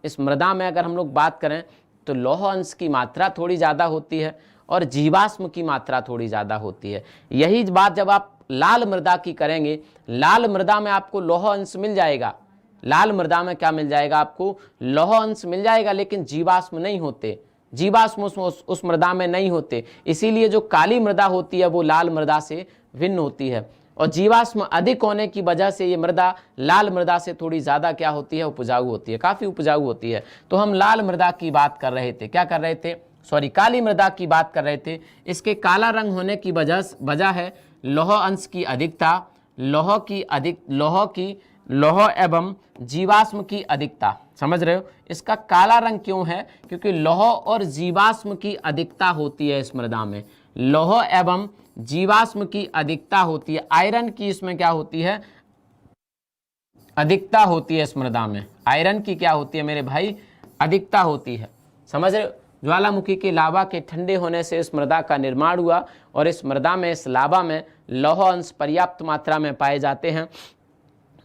Speaker 1: इस मृदा में अगर हम लोग बात करें तो लौह अंश की मात्रा थोड़ी ज़्यादा होती है और जीवाश्म की मात्रा थोड़ी ज़्यादा होती है। यही बात जब आप लाल मृदा की करेंगे, लाल मृदा में आपको लौह अंश मिल जाएगा, लाल मृदा में क्या मिल जाएगा आपको? लौह अंश मिल जाएगा, लेकिन जीवाश्म नहीं होते, जीवाश्म उस मृदा में नहीं होते। इसीलिए जो काली मृदा होती है वो लाल मृदा से भिन्न होती है और जीवाश्म अधिक होने की वजह से ये मृदा लाल मृदा से थोड़ी ज़्यादा क्या होती है? उपजाऊ होती है, काफ़ी उपजाऊ होती है। तो हम लाल मृदा की बात कर रहे थे, क्या कर रहे थे? सॉरी, काली मृदा की बात कर रहे थे। इसके काला रंग होने की वजह है लौह अंश की अधिकता, लौह एवं जीवाश्म की अधिकता। समझ रहे हो? इसका काला रंग क्यों है? क्योंकि लौह और जीवाश्म की अधिकता होती है इस मृदा में, लौह एवं जीवाश्म की अधिकता होती है। आयरन की इसमें क्या होती है? अधिकता होती है इस मृदा में। आयरन की क्या होती है मेरे भाई? अधिकता होती है। समझ रहे हो? ज्वालामुखी के लावा के ठंडे होने से इस मृदा का निर्माण हुआ और इस मृदा में, इस लावा में लौह अंश पर्याप्त मात्रा में पाए जाते हैं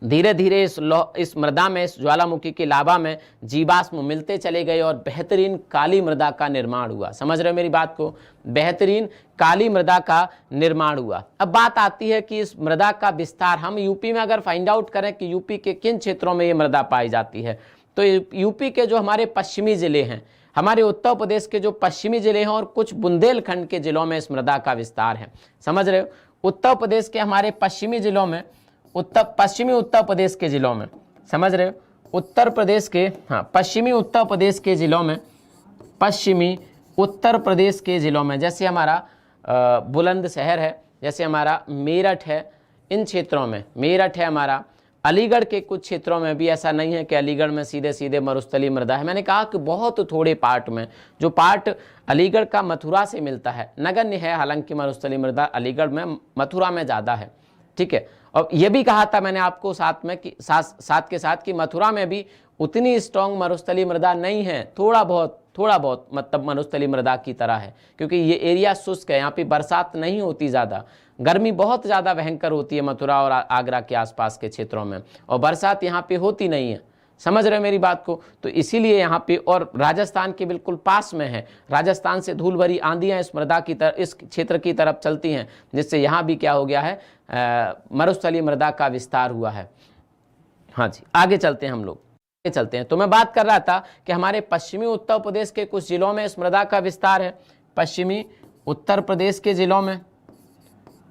Speaker 1: धीरे धीरे इस मृदा में, इस ज्वालामुखी की लावा में जीवाश्म मिलते चले गए और बेहतरीन काली मृदा का निर्माण हुआ। समझ रहे हो मेरी बात को? बेहतरीन काली मृदा का निर्माण हुआ। अब बात आती है कि इस मृदा का विस्तार हम यूपी में अगर फाइंड आउट करें कि यूपी के किन क्षेत्रों में ये मृदा पाई जाती है, तो यूपी के जो हमारे पश्चिमी जिले हैं, हमारे उत्तर प्रदेश के जो पश्चिमी जिले हैं और कुछ बुंदेलखंड के जिलों में इस मृदा का विस्तार है। समझ रहे हो? उत्तर प्रदेश के हमारे पश्चिमी जिलों में, पश्चिमी उत्तर प्रदेश के जिलों में, समझ रहे हो? उत्तर प्रदेश के, हाँ, पश्चिमी उत्तर प्रदेश के जिलों में, पश्चिमी उत्तर प्रदेश के जिलों में, जैसे हमारा बुलंदशहर है, जैसे हमारा मेरठ है, इन क्षेत्रों में, मेरठ है हमारा, अलीगढ़ के कुछ क्षेत्रों में भी, ऐसा नहीं है कि अलीगढ़ में सीधे सीधे मरुस्थलीय मृदा है। मैंने कहा कि बहुत थोड़े पार्ट में, जो पार्ट अलीगढ़ का मथुरा से मिलता है, नगण्य है, हालांकि मरुस्थलीय मृदा अलीगढ़ में, मथुरा में ज़्यादा है। ठीक है, और ये भी कहा था मैंने आपको साथ में कि साथ के साथ कि मथुरा में भी उतनी स्ट्रॉन्ग मरुस्थलीय मृदा नहीं है, थोड़ा बहुत मतलब मरुस्थलीय मृदा की तरह है, क्योंकि ये एरिया शुष्क है, यहाँ पे बरसात नहीं होती ज़्यादा, गर्मी बहुत ज़्यादा भयंकर होती है मथुरा और आगरा के आसपास के क्षेत्रों में, और बरसात यहाँ पे होती नहीं है। समझ रहे मेरी बात को? तो इसीलिए यहाँ पे, और राजस्थान के बिल्कुल पास में है, राजस्थान से धूल भरी आंधियाँ इस मृदा की तरफ, इस क्षेत्र की तरफ चलती हैं, जिससे यहाँ भी क्या हो गया है, मरुस्थलीय मृदा का विस्तार हुआ है। हाँ जी, आगे चलते हैं हम लोग, आगे चलते हैं। तो मैं बात कर रहा था कि हमारे पश्चिमी उत्तर प्रदेश के कुछ जिलों में इस मृदा का विस्तार है, पश्चिमी उत्तर प्रदेश के जिलों में,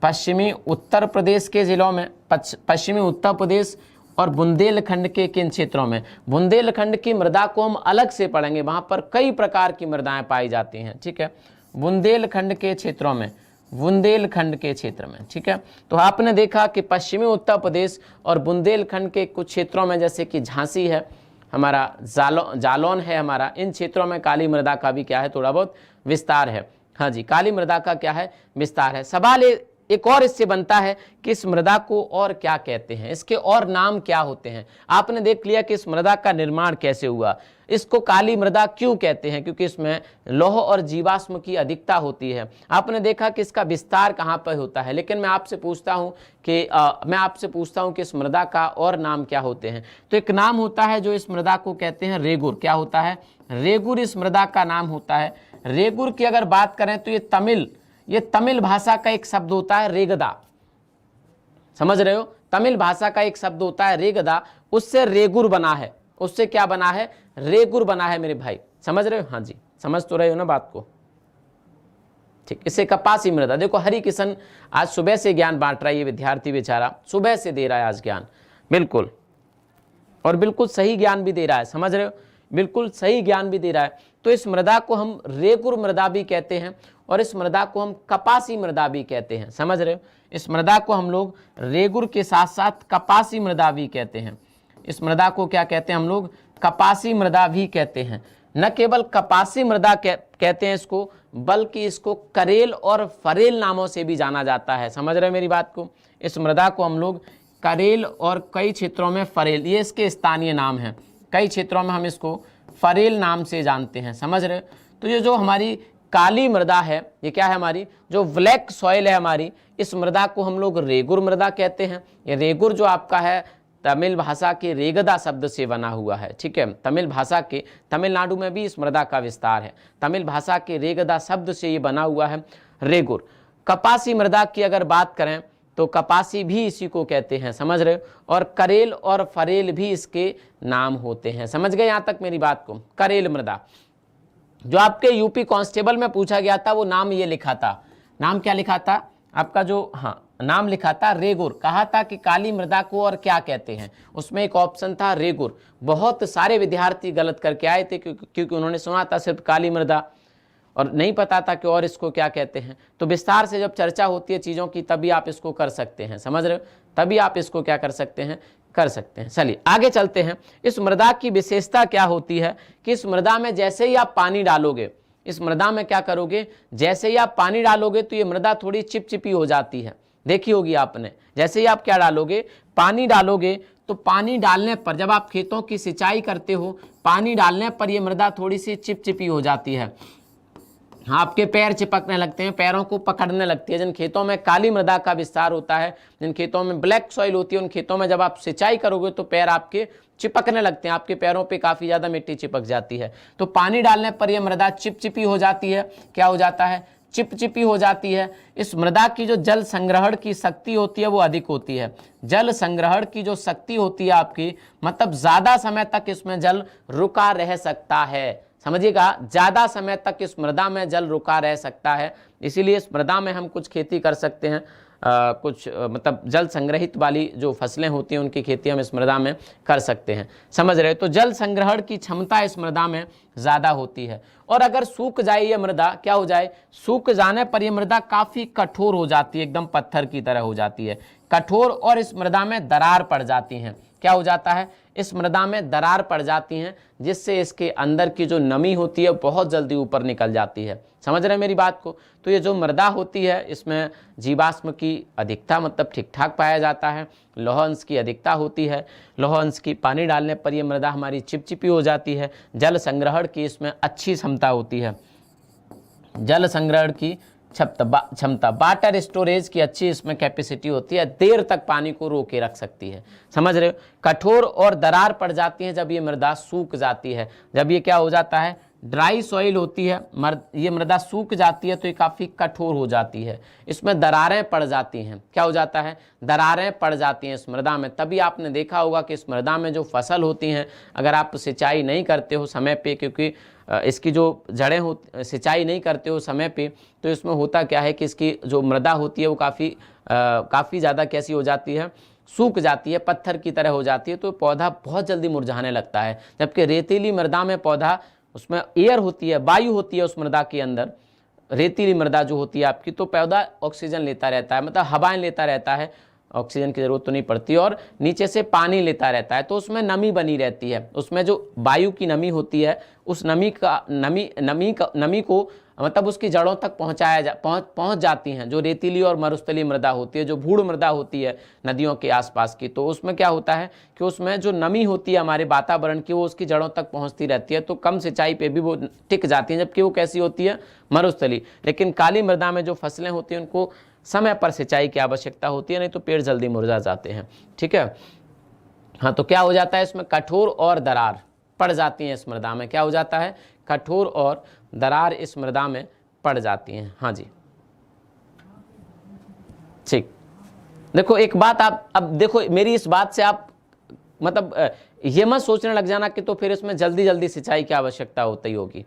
Speaker 1: पश्चिमी उत्तर प्रदेश के जिलों में, पश्चिमी उत्तर प्रदेश और बुंदेलखंड के किन क्षेत्रों में। बुंदेलखंड की मृदा को हम अलग से पढ़ेंगे, वहां पर कई प्रकार की मृदाएं पाई जाती हैं। ठीक है, बुंदेलखंड के क्षेत्रों में, बुंदेलखंड के क्षेत्र में। ठीक है, तो आपने देखा कि पश्चिमी उत्तर प्रदेश और बुंदेलखंड के कुछ क्षेत्रों में, जैसे कि झांसी है हमारा, जालौन है हमारा, इन क्षेत्रों में काली मृदा का भी क्या है, थोड़ा बहुत विस्तार है। हाँ जी, काली मृदा का क्या है, विस्तार है। सवाल एक और इससे बनता है कि इस मृदा को और क्या कहते हैं, इसके और नाम क्या होते हैं। आपने देख लिया कि इस मृदा का निर्माण कैसे हुआ, इसको काली मृदा क्यों कहते हैं, क्योंकि इसमें लौह और जीवाश्म की अधिकता होती है। आपने देखा कि इसका विस्तार कहाँ पर होता है, लेकिन मैं आपसे पूछता हूँ कि इस मृदा का और नाम क्या होते हैं। तो एक नाम होता है जो इस मृदा को कहते हैं रेगुर। क्या होता है? रेगुर इस मृदा का नाम होता है। रेगुर की अगर बात करें तो ये तमिल भाषा का एक शब्द होता है रेगदा। समझ रहे हो? तमिल भाषा का एक शब्द होता है रेगदा, उससे रेगुर बना है। उससे क्या बना है? रेगुर बना है मेरे भाई। समझ रहे हो? हाँ जी, समझ तो रहे हो ना बात को? ठीक, इसे कपासी मृदा। देखो हरि किशन आज सुबह से ज्ञान बांट रहा है, ये विद्यार्थी बेचारा सुबह से दे रहा है आज ज्ञान, बिल्कुल, और बिल्कुल सही ज्ञान भी दे रहा है। समझ रहे हो? बिल्कुल सही ज्ञान भी दे रहा है। तो इस मृदा को हम रेगुर मृदा भी कहते हैं और इस मृदा को हम कपासी मृदा भी कहते हैं। समझ रहे हो? इस मृदा को हम लोग रेगुर के साथ साथ कपासी मृदा भी कहते हैं। इस मृदा को क्या कहते हैं हम लोग? कपासी मृदा भी कहते हैं। न केवल कपासी मृदा कहते हैं इसको, बल्कि इसको करेल और फरेल नामों से भी जाना जाता है। समझ रहे हो मेरी बात को? इस मृदा को हम लोग करेल और कई क्षेत्रों में फरेल, ये इसके स्थानीय नाम हैं। कई क्षेत्रों में हम इसको फरेल नाम से जानते हैं। समझ रहे हो? तो ये जो हमारी काली मृदा है, ये क्या है हमारी, जो ब्लैक सॉइल है हमारी, इस मृदा को हम लोग रेगुर मृदा कहते हैं। ये रेगुर जो आपका है तमिल भाषा के रेगदा शब्द से बना हुआ है। ठीक है, तमिल भाषा के, तमिलनाडु में भी इस मृदा का विस्तार है, तमिल भाषा के रेगदा शब्द से ये बना हुआ है रेगुर। कपासी मृदा की अगर बात करें तो कपासी भी इसी को कहते हैं। समझ रहे हो? और करेल और फरेल भी इसके नाम होते हैं। समझ गए यहाँ तक मेरी बात को? करेल मृदा जो आपके यूपी कांस्टेबल में पूछा गया था, वो नाम ये लिखा था, नाम क्या लिखा था आपका, जो नाम लिखा था रेगुर। कहा था कि काली मृदा को और क्या कहते हैं, उसमें एक ऑप्शन था रेगुर। बहुत सारे विद्यार्थी गलत करके आए थे क्योंकि उन्होंने सुना था सिर्फ काली मृदा और नहीं पता था कि और इसको क्या कहते हैं। तो विस्तार से जब चर्चा होती है चीज़ों की, तभी आप इसको कर सकते हैं। समझ रहे हो? तभी आप इसको क्या कर सकते हैं, कर सकते हैं। चलिए आगे चलते हैं। इस मृदा की विशेषता क्या होती है कि इस मृदा में जैसे ही आप पानी डालोगे, इस मृदा में क्या करोगे, जैसे ही आप पानी डालोगे तो ये मृदा थोड़ी चिपचिपी हो जाती है। देखी होगी आपने, जैसे ही आप क्या डालोगे, पानी डालोगे, तो पानी डालने पर, जब आप खेतों की सिंचाई करते हो, पानी डालने पर यह मृदा थोड़ी सी चिपचिपी हो जाती है। हाँ, आपके पैर चिपकने लगते हैं, पैरों को पकड़ने लगती है। जिन खेतों में काली मृदा का विस्तार होता है, जिन खेतों में ब्लैक सॉइल होती है, उन खेतों में जब आप सिंचाई करोगे तो पैर आपके चिपकने लगते हैं, आपके पैरों पे काफ़ी ज़्यादा मिट्टी चिपक जाती है। तो पानी डालने पर यह मृदा चिपचिपी हो जाती है। क्या हो जाता है? चिपचिपी हो जाती है। इस मृदा की जो जल संग्रहण की शक्ति होती है वो अधिक होती है। जल संग्रहण की जो शक्ति होती है आपकी, मतलब ज़्यादा समय तक इसमें जल रुका रह सकता है। समझिएगा, ज़्यादा समय तक इस मृदा में जल रुका रह सकता है। इसीलिए इस मृदा में हम कुछ खेती कर सकते हैं, मतलब जल संग्रहित वाली जो फसलें होती हैं उनकी खेती हम इस मृदा में कर सकते हैं। समझ रहे हो? तो जल संग्रहण की क्षमता इस मृदा में ज़्यादा होती है। और अगर सूख जाए ये मृदा, क्या हो जाए? सूख जाने पर यह मृदा काफ़ी कठोर हो जाती है, एकदम पत्थर की तरह हो जाती है, कठोर, और इस मृदा में दरार पड़ जाती हैं। क्या हो जाता है? इस मृदा में दरार पड़ जाती हैं, जिससे इसके अंदर की जो नमी होती है बहुत जल्दी ऊपर निकल जाती है। समझ रहे हैं मेरी बात को? तो ये जो मृदा होती है इसमें जीवाश्म की अधिकता मतलब ठीक ठाक पाया जाता है, लौह अंश की अधिकता होती है। लौह अंश की पानी डालने पर ये मृदा हमारी चिपचिपी हो जाती है। जल संग्रहण की इसमें अच्छी क्षमता होती है, जल संग्रहण की क्षमता, वाटर स्टोरेज की अच्छी इसमें कैपेसिटी होती है, देर तक पानी को रोके रख सकती है। समझ रहे हो? कठोर और दरार पड़ जाती है जब ये मृदा सूख जाती है। जब ये क्या हो जाता है? ड्राई सॉइल होती है, ये मृदा सूख जाती है तो ये काफ़ी कठोर हो जाती है, इसमें दरारें पड़ जाती हैं। क्या हो जाता है? दरारें पड़ जाती हैं इस मृदा में। तभी आपने देखा होगा कि इस मृदा में जो फसल होती हैं, अगर आप सिंचाई नहीं करते हो समय पे, क्योंकि इसकी जो जड़ें हो, सिंचाई नहीं करते हो समय पे, तो इसमें होता क्या है कि इसकी जो मृदा होती है वो काफ़ी ज़्यादा कैसी हो जाती है? सूख जाती है, पत्थर की तरह हो जाती है। तो पौधा बहुत जल्दी मुरझाने लगता है। जबकि रेतीली मृदा में पौधा, उसमें एयर होती है, वायु होती है उस मृदा के अंदर, रेतीली मृदा जो होती है आपकी, तो पौधा ऑक्सीजन लेता रहता है, मतलब हवाएं लेता रहता है, ऑक्सीजन की जरूरत तो नहीं पड़ती, और नीचे से पानी लेता रहता है, तो उसमें नमी बनी रहती है। उसमें जो वायु की नमी होती है, उस नमी को मतलब उसकी जड़ों तक पहुंच जाती हैं, जो रेतीली और मरुस्थलीय मृदा होती है, जो भूड़ मृदा होती है नदियों के आसपास की। तो उसमें क्या होता है कि उसमें जो नमी होती है हमारे वातावरण की, वो उसकी जड़ों तक पहुंचती रहती है, तो कम सिंचाई पे भी वो टिक जाती हैं, जबकि वो कैसी होती है? मरुस्थलीय। लेकिन काली मृदा में जो फसलें होती हैं उनको समय पर सिंचाई की आवश्यकता होती है, नहीं तो पेड़ जल्दी मुरझा जाते हैं। ठीक है? हाँ, तो क्या हो जाता है इसमें? कठोर और दरार पड़ जाती हैं इस मृदा में। क्या हो जाता है? कठोर और दरार इस मृदा में पड़ जाती हैं। हाँ जी, ठीक। देखो एक बात, आप अब देखो मेरी इस बात से आप मतलब ये मत सोचने लग जाना कि तो फिर इसमें जल्दी जल्दी सिंचाई की आवश्यकता होती होगी,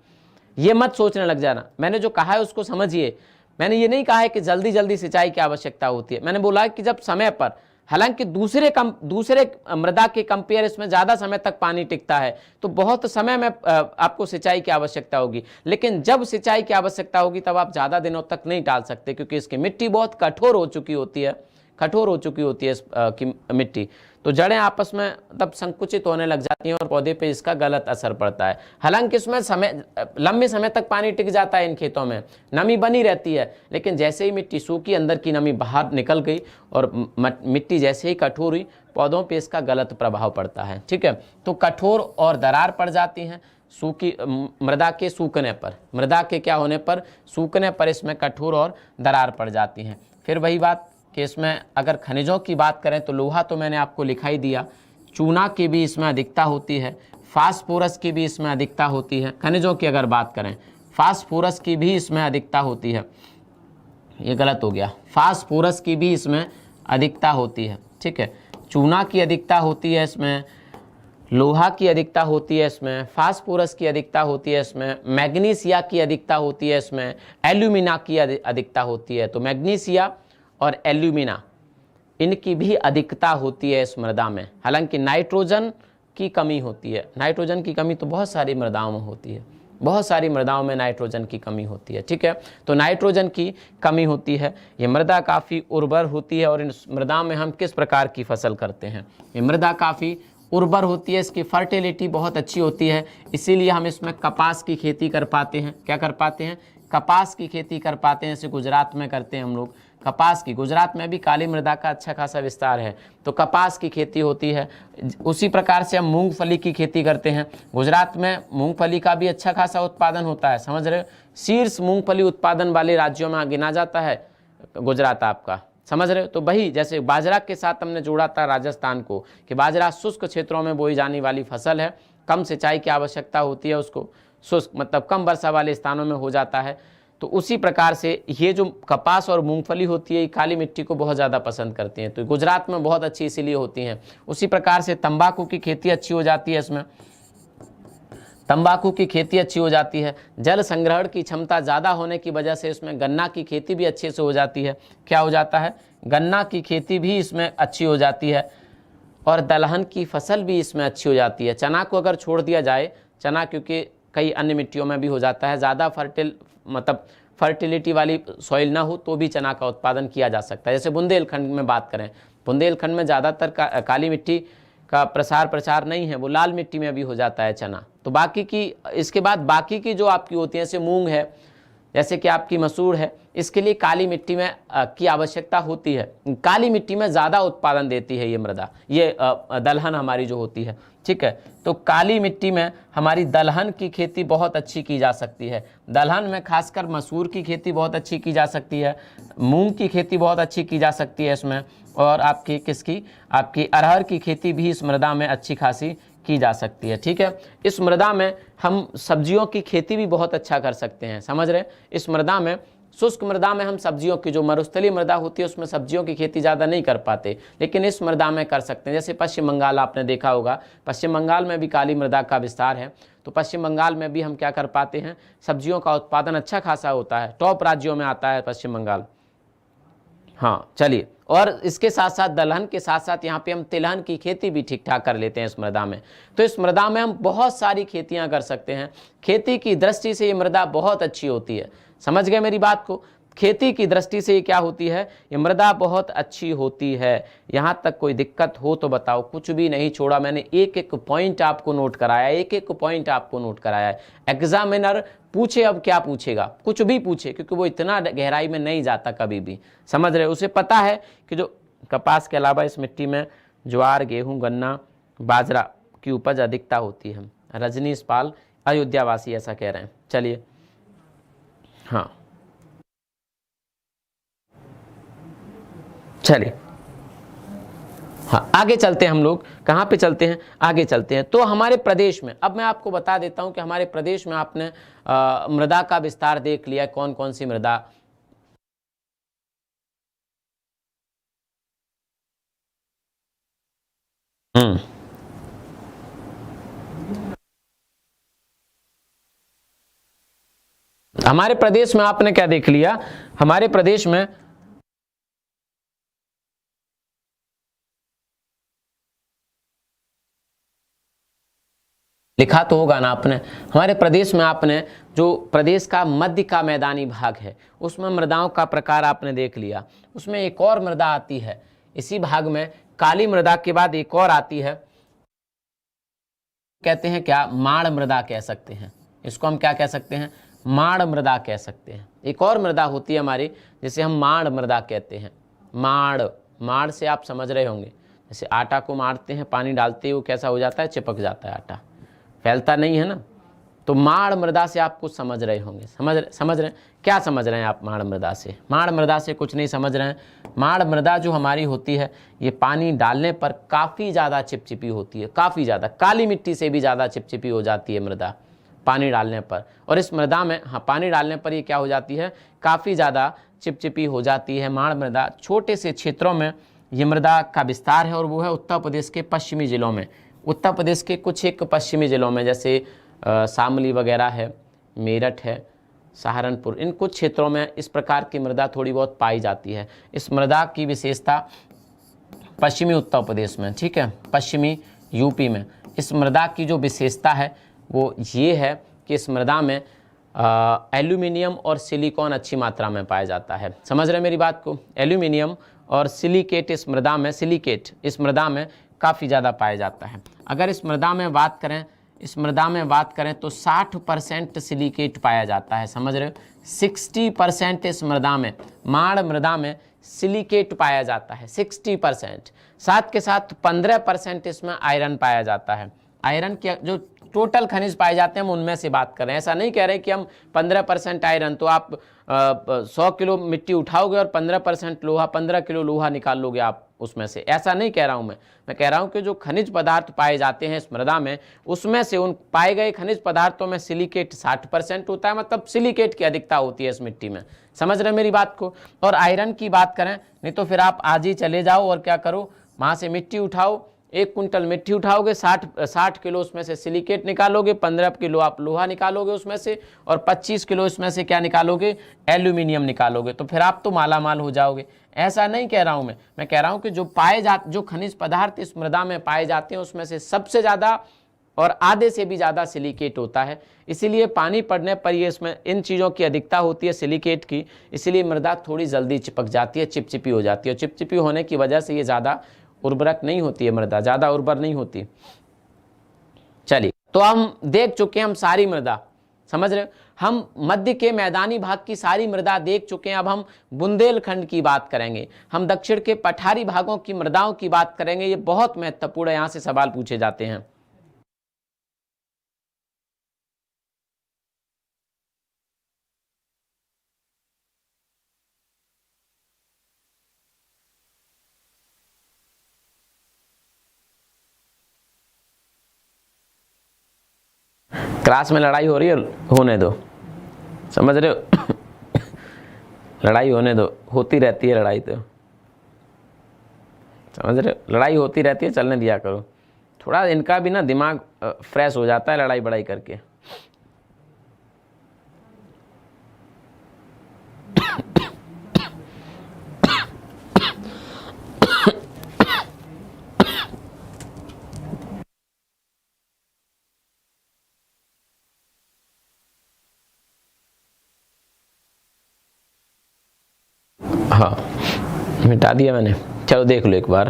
Speaker 1: ये मत सोचने लग जाना। मैंने जो कहा है उसको समझिए। मैंने ये नहीं कहा है कि जल्दी जल्दी सिंचाई की आवश्यकता होती है, मैंने बोला है कि जब समय पर, हालांकि दूसरे मृदा के कंपेयर इसमें ज़्यादा समय तक पानी टिकता है, तो बहुत समय में आपको सिंचाई की आवश्यकता होगी। लेकिन जब सिंचाई की आवश्यकता होगी तब आप ज़्यादा दिनों तक नहीं डाल सकते, क्योंकि इसकी मिट्टी बहुत कठोर हो चुकी होती है, इसकी मिट्टी। तो जड़ें आपस में तब संकुचित होने लग जाती हैं और पौधे पे इसका गलत असर पड़ता है। हालांकि इसमें लंबे समय तक पानी टिक जाता है, इन खेतों में नमी बनी रहती है, लेकिन जैसे ही मिट्टी सूखी, अंदर की नमी बाहर निकल गई और मिट्टी जैसे ही कठोर हुई, पौधों पे इसका गलत प्रभाव पड़ता है। ठीक है? तो कठोर और दरार पड़ जाती हैं सूखी मृदा के सूखने पर, मृदा के क्या होने पर? सूखने पर इसमें कठोर और दरार पड़ जाती हैं। फिर वही बात कि इसमें अगर खनिजों की बात करें तो लोहा तो मैंने आपको लिखा ही दिया, चूना की भी इसमें अधिकता होती है, फास्फोरस की भी इसमें अधिकता होती है। खनिजों की अगर बात करें, फास्फोरस की भी इसमें अधिकता होती है, ये गलत हो गया, फास्फोरस की भी इसमें अधिकता होती है। ठीक है? चूना की अधिकता होती है इसमें, लोहा की अधिकता होती है इसमें, फास्फोरस की अधिकता होती है इसमें, मैग्नीशिया की अधिकता होती है इसमें, एल्यूमिना की अधिकता होती है। तो मैग्नीशिया और एल्यूमिना, इनकी भी अधिकता होती है इस मृदा में। हालांकि नाइट्रोजन की कमी होती है, नाइट्रोजन की कमी तो बहुत सारी मृदाओं में होती है, बहुत सारी मृदाओं में नाइट्रोजन की कमी होती है। ठीक है? तो नाइट्रोजन की कमी होती है। ये मृदा काफ़ी उर्वर होती है, और इस मृदा में हम किस प्रकार की फसल करते हैं? ये मृदा काफ़ी उर्वर होती है, इसकी फर्टिलिटी बहुत अच्छी होती है, इसीलिए हम इसमें कपास की खेती कर पाते हैं। क्या कर पाते हैं? कपास की खेती कर पाते हैं। जैसे गुजरात में करते हैं हम लोग कपास की, गुजरात में भी काली मृदा का अच्छा खासा विस्तार है, तो कपास की खेती होती है। उसी प्रकार से हम मूंगफली की खेती करते हैं, गुजरात में मूंगफली का भी अच्छा खासा उत्पादन होता है। समझ रहे हो? शीर्ष मूंगफली उत्पादन वाले राज्यों में गिना जाता है गुजरात आपका, समझ रहे हो। तो वही जैसे बाजरा के साथ हमने जोड़ा था राजस्थान को कि बाजरा शुष्क क्षेत्रों में बोई जाने वाली फसल है, कम सिंचाई की आवश्यकता होती है उसको, शुष्क मतलब कम वर्षा वाले स्थानों में हो जाता है। तो उसी प्रकार से ये जो कपास और मूंगफली होती है ये काली मिट्टी को बहुत ज़्यादा पसंद करती हैं, तो गुजरात में बहुत अच्छी इसीलिए होती हैं। उसी प्रकार से तंबाकू की खेती अच्छी हो जाती है, इसमें तंबाकू की खेती अच्छी हो जाती है। जल संग्रहण की क्षमता ज़्यादा होने की वजह से इसमें गन्ना की खेती भी अच्छे से हो जाती है। क्या हो जाता है? गन्ना की खेती भी इसमें अच्छी हो जाती है और दलहन की फसल भी इसमें अच्छी हो जाती है। चना को अगर छोड़ दिया जाए, चना क्योंकि कई अन्य मिट्टियों में भी हो जाता है, ज़्यादा फर्टिलिटी वाली सॉइल ना हो तो भी चना का उत्पादन किया जा सकता है। जैसे बुंदेलखंड में बात करें, बुंदेलखंड में ज़्यादातर काली मिट्टी का प्रचार नहीं है, वो लाल मिट्टी में भी हो जाता है चना। तो बाकी की इसके बाद बाकी की जो आपकी होती है, जैसे मूंग है, जैसे कि आपकी मसूर है, इसके लिए काली मिट्टी में की आवश्यकता होती है। काली मिट्टी में ज़्यादा उत्पादन देती है ये मृदा, ये दलहन हमारी जो होती है, ठीक है। तो काली मिट्टी में हमारी दलहन की खेती बहुत अच्छी की जा सकती है। दलहन में खासकर मसूर की खेती बहुत अच्छी की जा सकती है, मूंग की खेती बहुत अच्छी की जा सकती है इसमें, और आपकी अरहर की खेती भी इस मृदा में अच्छी खासी की जा सकती है, ठीक है। इस मृदा में हम सब्जियों की खेती भी बहुत अच्छा कर सकते हैं, समझ रहे हैं। इस मृदा में, शुष्क मृदा में हम सब्जियों की, जो मरुस्थलीय मृदा होती है उसमें सब्जियों की खेती ज़्यादा नहीं कर पाते, लेकिन इस मृदा में कर सकते हैं। जैसे पश्चिम बंगाल आपने देखा होगा, पश्चिम बंगाल में भी काली मृदा का विस्तार है, तो पश्चिम बंगाल में भी हम क्या कर पाते हैं, सब्जियों का उत्पादन अच्छा खासा होता है, टॉप राज्यों में आता है पश्चिम बंगाल। हाँ चलिए, और इसके साथ साथ दलहन के साथ साथ यहाँ पे हम तिलहन की खेती भी ठीक ठाक कर लेते हैं इस मृदा में। तो इस मृदा में हम बहुत सारी खेतियाँ कर सकते हैं। खेती की दृष्टि से ये मृदा बहुत अच्छी होती है, समझ गए मेरी बात को। खेती की दृष्टि से ये क्या होती है, ये मृदा बहुत अच्छी होती है। यहाँ तक कोई दिक्कत हो तो बताओ, कुछ भी नहीं छोड़ा मैंने, एक एक पॉइंट आपको नोट कराया, एक एक पॉइंट आपको नोट कराया है। एग्जामिनर पूछे अब क्या पूछेगा, कुछ भी पूछे, क्योंकि वो इतना गहराई में नहीं जाता कभी भी, समझ रहे। उसे पता है कि जो कपास के अलावा इस मिट्टी में ज्वार, गेहूँ, गन्ना, बाजरा की उपज अधिकता होती है। रजनीश पाल अयोध्यावासी ऐसा कह रहे हैं। चलिए हाँ चलिए हाँ आगे चलते हैं। हम लोग कहाँ पे चलते हैं, आगे चलते हैं। तो हमारे प्रदेश में, अब मैं आपको बता देता हूं कि हमारे प्रदेश में आपने मृदा का विस्तार देख लिया, कौन कौन सी मृदा। हमारे प्रदेश में आपने क्या देख लिया, हमारे प्रदेश में लिखा तो होगा ना आपने, हमारे प्रदेश में आपने जो प्रदेश का मध्य का मैदानी भाग है उसमें मृदाओं का प्रकार आपने देख लिया। उसमें एक और मृदा आती है इसी भाग में, काली मृदा के बाद एक और आती है, कहते हैं क्या, माड़ मृदा कह सकते हैं इसको। हम क्या कह सकते हैं, माड़ मृदा कह सकते हैं। एक और मृदा होती है हमारी जिसे हम माड़ मृदा कहते हैं। माड़ से आप समझ रहे होंगे, जैसे आटा को मारते हैं, पानी डालते ही वो कैसा हो जाता है, चिपक जाता है, आटा फैलता नहीं है ना। तो माड़ मृदा से आप कुछ समझ रहे होंगे, समझ रहे हैं क्या, समझ रहे हैं आप माड़ मृदा से? माड़ मृदा से कुछ नहीं समझ रहे हैं। माड़ मृदा जो हमारी होती है ये पानी डालने पर काफ़ी ज़्यादा चिपचिपी होती है, काफ़ी ज़्यादा, काली मिट्टी से भी ज़्यादा चिपचिपी हो जाती है मृदा पानी डालने पर। और इस मृदा में हाँ, पानी डालने पर ये क्या हो जाती है, काफ़ी ज़्यादा चिपचिपी हो जाती है माड़ मृदा। छोटे से क्षेत्रों में ये मृदा का विस्तार है और वो है उत्तर प्रदेश के पश्चिमी ज़िलों में, उत्तर प्रदेश के कुछ एक पश्चिमी ज़िलों में, जैसे शामली वगैरह है, मेरठ है, सहारनपुर, इन कुछ क्षेत्रों में इस प्रकार की मृदा थोड़ी बहुत पाई जाती है। इस मृदा की विशेषता पश्चिमी उत्तर प्रदेश में, ठीक है, पश्चिमी यूपी में इस मृदा की जो विशेषता है वो ये है कि इस मृदा में एल्यूमिनियम और सिलिकॉन अच्छी मात्रा में पाया जाता है। समझ रहे मेरी बात को? एल्यूमिनियम और सिलिकेट इस मृदा में, सिलिकेट इस मृदा में काफ़ी ज़्यादा पाया जाता है। अगर इस मृदा में बात करें, इस मृदा में बात करें तो 60% सिलिकेट पाया जाता है, समझ रहे हो? 60% इस मृदा में, माड़ मृदा में सिलिकेट पाया जाता है 60%। साथ के साथ 15% इसमें आयरन पाया जाता है, आयरन के जो टोटल खनिज पाए जाते हैं हम उनमें से बात कर रहे हैं। ऐसा नहीं कह रहे कि हम 15% आयरन, तो आप 100 किलो मिट्टी उठाओगे और 15% लोहा, 15 किलो लोहा निकाल लोगे आप उसमें से, ऐसा नहीं कह रहा हूं मैं कह रहा हूं कि जो खनिज पदार्थ पाए जाते हैं इस मृदा में, उसमें से उन पाए गए खनिज पदार्थों में सिलिकेट 60% होता है, मतलब सिलिकेट की अधिकता होती है इस मिट्टी में। समझ रहे मेरी बात को। और आयरन की बात करें, नहीं तो फिर आप आज ही चले जाओ और क्या करो, वहां से मिट्टी उठाओ, 1 कुंटल मिट्टी उठाओगे, 60 किलो उसमें से सिलिकेट निकालोगे, 15 किलो आप लोहा निकालोगे उसमें से, और 25 किलो इसमें से क्या निकालोगे, एल्यूमिनियम निकालोगे, तो फिर आप तो माला माल हो जाओगे। ऐसा नहीं कह रहा हूं मैं कह रहा हूं कि जो खनिज पदार्थ इस मृदा में पाए जाते हैं उसमें से सबसे ज्यादा और आधे से भी ज्यादा सिलिकेट होता है। इसीलिए पानी पड़ने पर ये इसमें इन चीज़ों की अधिकता होती है सिलिकेट की, इसीलिए मृदा थोड़ी जल्दी चिपक जाती है, चिपचिपी हो जाती है, और चिपचिपी होने की वजह से ये ज़्यादा उर्वरक नहीं होती है, मृदा ज़्यादा उर्वर नहीं होती। चलिए, तो हम देख चुके हैं, हम सारी मृदा समझ रहे हो, हम मध्य के मैदानी भाग की सारी मृदा देख चुके हैं। अब हम बुंदेलखंड की बात करेंगे, हम दक्षिण के पठारी भागों की मृदाओं की बात करेंगे। ये बहुत महत्वपूर्ण है, यहाँ से सवाल पूछे जाते हैं। क्लास में लड़ाई हो रही है, होने दो, समझ रहे हो लड़ाई होने दो, होती रहती है लड़ाई, तो समझ रहे हो, लड़ाई होती रहती है, चलने दिया करो। थोड़ा इनका भी ना दिमाग फ्रेश हो जाता है लड़ाई बड़ाई करके। हाँ, मिटा दिया मैंने, चलो देख लो एक बार।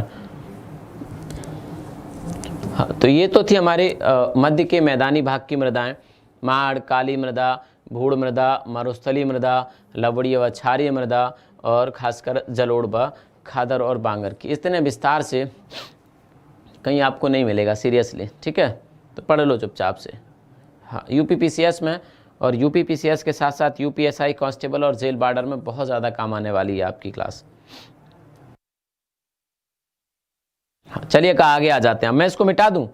Speaker 1: हाँ, तो ये तो थी हमारे मध्य के मैदानी भाग की मृदाएं, माड़, काली मृदा, भूड़ मृदा, मरुस्थली मृदा, लवणीय व क्षारीय मृदा, और खासकर जलोढ़ व खादर और बांगर की। इतने विस्तार से कहीं आपको नहीं मिलेगा सीरियसली, ठीक है, तो पढ़ लो चुपचाप से। हाँ, यूपीपीसीएस में, और यूपीपीसीएस के साथ साथ यूपीएसआई, कांस्टेबल और जेल बॉर्डर में बहुत ज़्यादा काम आने वाली है आपकी क्लास। हाँ, चलिए आगे आ जाते हैं। मैं इसको मिटा दूं,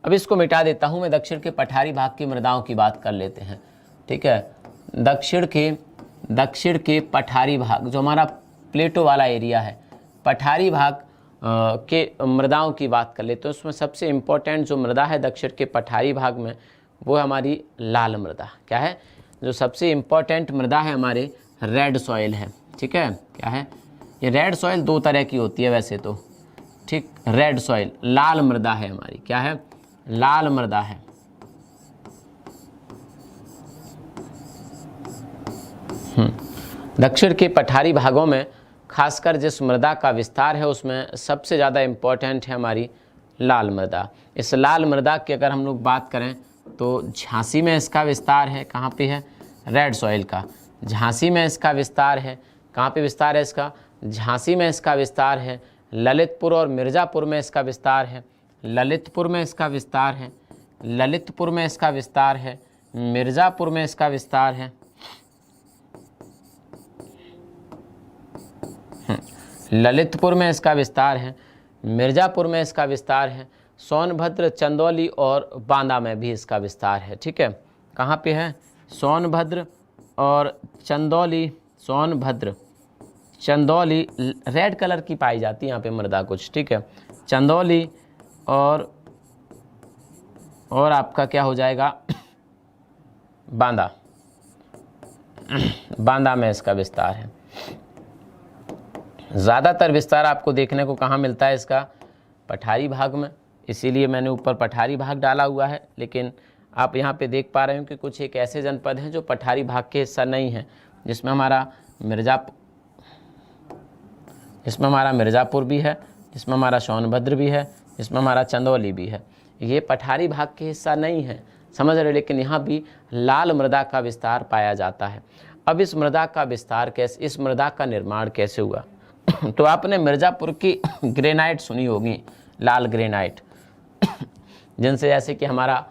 Speaker 1: अब इसको मिटा देता हूं मैं। दक्षिण के पठारी भाग की मृदाओं की बात कर लेते हैं, ठीक है। दक्षिण के पठारी भाग, जो हमारा प्लेटो वाला एरिया है, पठारी भाग के मृदाओं की बात कर लेते हैं। उसमें सबसे इम्पोर्टेंट जो मृदा है दक्षिण के पठारी भाग में, वो है हमारी लाल मृदा। क्या है जो सबसे इम्पोर्टेंट मृदा है हमारे, रेड सॉइल है, ठीक है। क्या है ये रेड सॉइल, 2 तरह की होती है वैसे तो, ठीक। रेड सॉइल लाल मृदा है हमारी, क्या है, लाल मृदा है। दक्षिण के पठारी भागों में खासकर जिस मृदा का विस्तार है उसमें सबसे ज़्यादा इम्पोर्टेंट है हमारी लाल मृदा। इस लाल मृदा की अगर हम लोग बात करें तो झांसी में इसका विस्तार है, कहाँ पे है, रेड सॉइल का, झांसी में इसका विस्तार है। कहाँ पे विस्तार है इसका, झांसी में इसका विस्तार है। ललितपुर और मिर्ज़ापुर में इसका विस्तार है, ललितपुर में इसका विस्तार है, ललितपुर में इसका विस्तार है, मिर्ज़ापुर में इसका विस्तार है, ललितपुर में इसका विस्तार है, मिर्ज़ापुर में इसका विस्तार है, सोनभद्र, चंदौली और बांदा में भी इसका विस्तार है, ठीक है। कहाँ पे है, सोनभद्र और चंदौली, सोनभद्र, चंदौली रेड कलर की पाई जाती है यहाँ पे मृदा कुछ, ठीक है। चंदौली और आपका क्या हो जाएगा, बांदा, बांदा में इसका विस्तार है। ज़्यादातर विस्तार आपको देखने को कहाँ मिलता है इसका, पठारी भाग में, इसीलिए मैंने ऊपर पठारी भाग डाला हुआ है। लेकिन आप यहाँ पे देख पा रहे हो कि कुछ एक ऐसे जनपद हैं जो पठारी भाग के हिस्सा नहीं है, जिसमें हमारा मिर्ज़ापुर भी है, जिसमें हमारा सोनभद्र भी है, जिसमें हमारा चंदौली भी है। ये पठारी भाग के हिस्सा नहीं है, समझ रहे हो, लेकिन यहाँ भी लाल मृदा का विस्तार पाया जाता है। अब इस मृदा का विस्तार कैसे, इस मृदा का निर्माण कैसे हुआ तो आपने मिर्ज़ापुर की ग्रेनाइट सुनी होगी, लाल ग्रेनाइट। जिनसे जैसे कि हमारा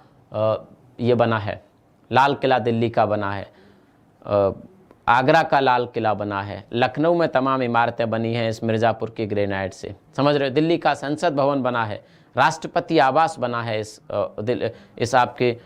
Speaker 1: ये बना है, लाल किला दिल्ली का बना है, आगरा का लाल किला बना है, लखनऊ में तमाम इमारतें बनी हैं इस मिर्ज़ापुर के ग्रेनाइट से, समझ रहे हो। दिल्ली का संसद भवन बना है, राष्ट्रपति आवास बना है इस आपके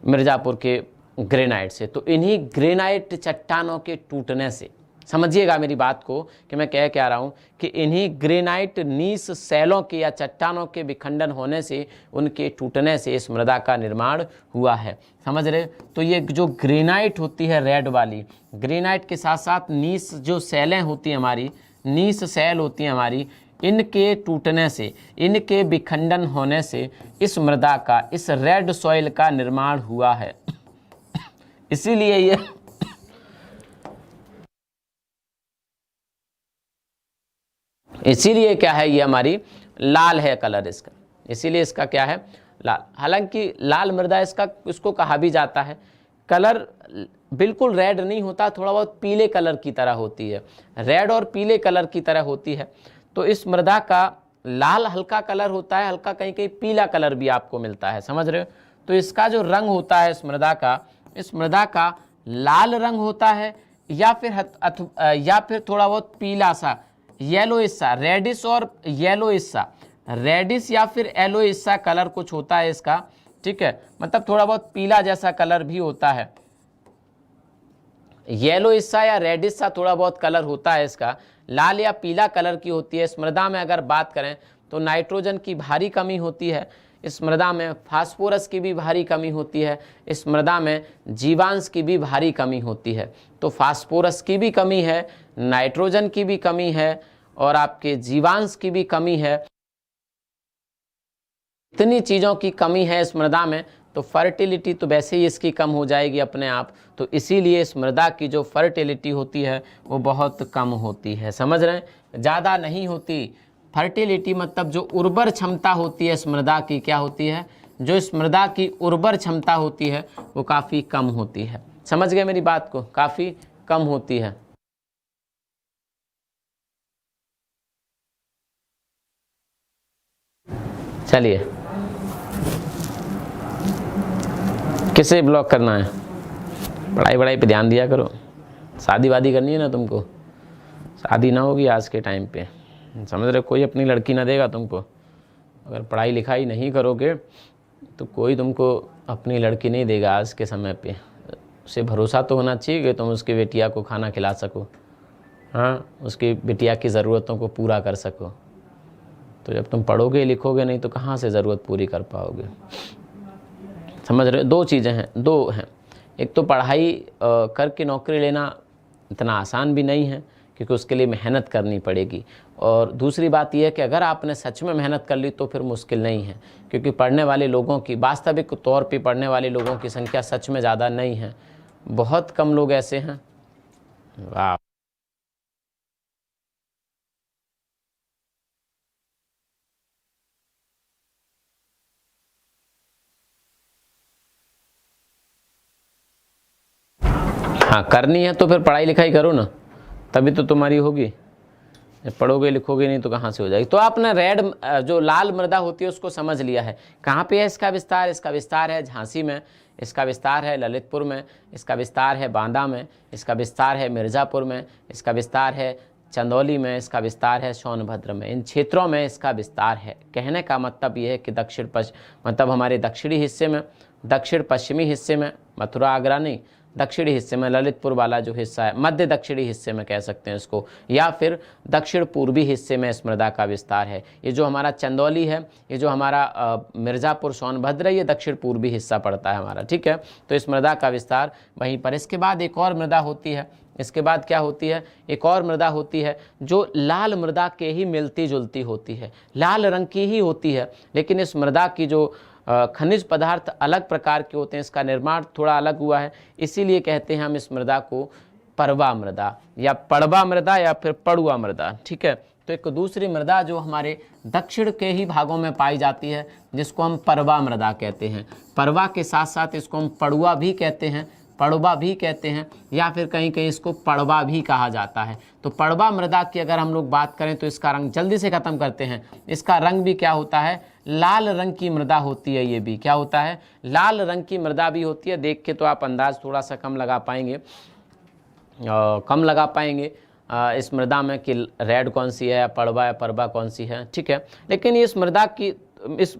Speaker 1: मिर्ज़ापुर के ग्रेनाइट से। तो इन्हीं ग्रेनाइट चट्टानों के टूटने से, समझिएगा मेरी बात को कि मैं क्या रहा हूँ, कि इन्हीं ग्रेनाइट नीस शैलों के या चट्टानों के विखंडन होने से, उनके टूटने से इस मृदा का निर्माण हुआ है, समझ रहे। तो ये जो ग्रेनाइट होती है रेड वाली, ग्रेनाइट के साथ साथ नीस जो शैलें होती हैं हमारी, नीस शैल होती हैं हमारी, इनके टूटने से, इनके विखंडन होने से इस मृदा का, इस रेड सॉइल का निर्माण हुआ है। इसीलिए क्या है, ये हमारी लाल है कलर इसका, इसीलिए इसका क्या है, लाल। हालांकि लाल मृदा इसको कहा भी जाता है। कलर बिल्कुल रेड नहीं होता, थोड़ा बहुत पीले कलर की तरह होती है, रेड और पीले कलर की तरह होती है। तो इस मृदा का लाल हल्का कलर होता है, हल्का कहीं कहीं पीला कलर भी आपको मिलता है, समझ रहे हो। तो इसका जो रंग होता है इस मृदा का लाल रंग होता है, या फिर थोड़ा बहुत पीला सा, येलो हिस्सा, रेडिश और येलो हिस्सा, रेडिश या फिर येलो हिस्सा कलर कुछ होता है इसका, ठीक है। मतलब थोड़ा बहुत पीला जैसा कलर भी होता है, येलो हिस्सा या रेडिश सा थोड़ा बहुत कलर होता है इसका, लाल या पीला कलर की होती है। इस मृदा में अगर बात करें तो नाइट्रोजन की भारी कमी होती है, इस मृदा में फास्फोरस की भी भारी कमी होती है, इस मृदा में जीवांश की भी भारी कमी होती है। तो फास्फोरस की भी कमी है, नाइट्रोजन की भी कमी है, और आपके जीवांश की भी कमी है। इतनी चीज़ों की कमी है इस मृदा में, तो फर्टिलिटी तो वैसे ही इसकी कम हो जाएगी अपने आप। तो इसीलिए इस मृदा की जो फर्टिलिटी होती है वो बहुत कम होती है, समझ रहे हैं, ज़्यादा नहीं होती। फर्टिलिटी मतलब जो उर्वर क्षमता होती है इस मृदा की, क्या होती है, जो इस मृदा की उर्वर क्षमता होती है वो काफ़ी कम होती है। समझ गए मेरी बात को, काफ़ी कम होती है। चलिए, किसे ब्लॉक करना है, पढ़ाई पे ध्यान दिया करो। शादी वादी करनी है ना तुमको, शादी ना होगी आज के टाइम पे, समझ रहे, कोई अपनी लड़की ना देगा तुमको। अगर पढ़ाई लिखाई नहीं करोगे तो कोई तुमको अपनी लड़की नहीं देगा आज के समय पे। उसे भरोसा तो होना चाहिए कि तुम उसकी बेटिया को खाना खिला सको, हाँ, उसकी बिटिया की ज़रूरतों को पूरा कर सको। तो जब तुम पढ़ोगे लिखोगे नहीं तो कहाँ से ज़रूरत पूरी कर पाओगे, समझ रहे हो। दो चीज़ें हैं, दो हैं, एक तो पढ़ाई करके नौकरी लेना इतना आसान भी नहीं है, क्योंकि उसके लिए मेहनत करनी पड़ेगी। और दूसरी बात यह है कि अगर आपने सच में मेहनत कर ली तो फिर मुश्किल नहीं है, क्योंकि पढ़ने वाले लोगों की, वास्तविक तौर पे पढ़ने वाले लोगों की संख्या सच में ज़्यादा नहीं है, बहुत कम लोग ऐसे हैं। वाह, हाँ, करनी है तो फिर पढ़ाई लिखाई करो ना, तभी तो तुम्हारी होगी। पढ़ोगे लिखोगे नहीं तो कहाँ से हो जाएगी। तो आपने रेड जो लाल मृदा होती है उसको समझ लिया है। कहाँ पे है इसका विस्तार, इसका विस्तार है झांसी में, इसका विस्तार है ललितपुर में, इसका विस्तार है बांदा में, इसका विस्तार है मिर्ज़ापुर में, इसका विस्तार है चंदौली में, इसका विस्तार है सोनभद्र में। इन क्षेत्रों में इसका विस्तार है। कहने का मतलब ये है कि मतलब हमारे दक्षिणी हिस्से में, दक्षिण पश्चिमी हिस्से में, मथुरा आगरा नहीं, दक्षिणी हिस्से में ललितपुर वाला जो हिस्सा है, मध्य दक्षिणी हिस्से में कह सकते हैं इसको, या फिर दक्षिण पूर्वी हिस्से में इस मृदा का विस्तार है। ये जो हमारा चंदौली है, ये जो हमारा मिर्ज़ापुर सोनभद्र, ये दक्षिण पूर्वी हिस्सा पड़ता है हमारा, ठीक है। तो इस मृदा का विस्तार वहीं पर। इसके बाद एक और मृदा होती है, इसके बाद क्या होती है, एक और मृदा होती है जो लाल मृदा के ही मिलती जुलती होती है, लाल रंग की ही होती है, लेकिन इस मृदा की जो खनिज पदार्थ अलग प्रकार के होते हैं, इसका निर्माण थोड़ा अलग हुआ है, इसीलिए कहते हैं हम इस मृदा को परवा मृदा या पड़वा मृदा या फिर पड़ुआ मृदा, ठीक है। तो एक दूसरी मृदा जो हमारे दक्षिण के ही भागों में पाई जाती है, जिसको हम परवा मृदा कहते हैं। परवा के साथ साथ इसको हम पड़ुआ भी कहते हैं, पड़वा भी कहते हैं, या फिर कहीं कहीं इसको पड़वा भी कहा जाता है। तो पड़वा मृदा की अगर हम लोग बात करें तो इसका रंग, जल्दी से ख़त्म करते हैं, इसका रंग भी क्या होता है, लाल रंग की मृदा होती है। ये भी क्या होता है, लाल रंग की मृदा भी होती है। देख के तो आप अंदाज थोड़ा सा कम लगा पाएंगे, इस मृदा में कि रेड कौन सी है, पड़वा या परबा कौन सी है, ठीक है। लेकिन ये इस मृदा की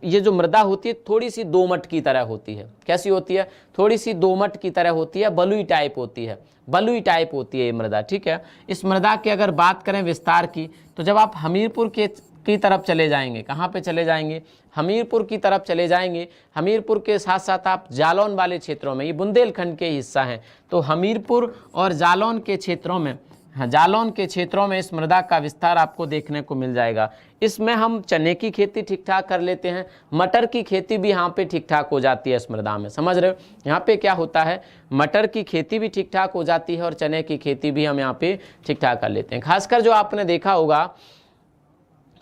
Speaker 1: ये जो मृदा होती है थोड़ी सी दोमट की तरह होती है। कैसी होती है, थोड़ी सी दोमट की तरह होती है, बलुई टाइप होती है, बलुई टाइप होती है ये मृदा, ठीक है। इस मृदा की अगर बात करें विस्तार की, तो जब आप हमीरपुर की तरफ चले जाएंगे, कहाँ पे चले जाएंगे, हमीरपुर की तरफ चले जाएंगे। हमीरपुर के साथ साथ आप जालौन वाले क्षेत्रों में, ये बुंदेलखंड के हिस्सा हैं, तो हमीरपुर और जालौन के क्षेत्रों में, जालौन के क्षेत्रों में इस मृदा का विस्तार आपको देखने को मिल जाएगा। इसमें हम चने की खेती ठीक ठाक कर लेते हैं, मटर की खेती भी यहाँ पे ठीक ठाक हो जाती है इस मृदा में, समझ रहे हो। यहाँ पे क्या होता है, मटर की खेती भी ठीक ठाक हो जाती है और चने की खेती भी हम यहाँ पे ठीक ठाक कर लेते हैं। खासकर जो आपने देखा होगा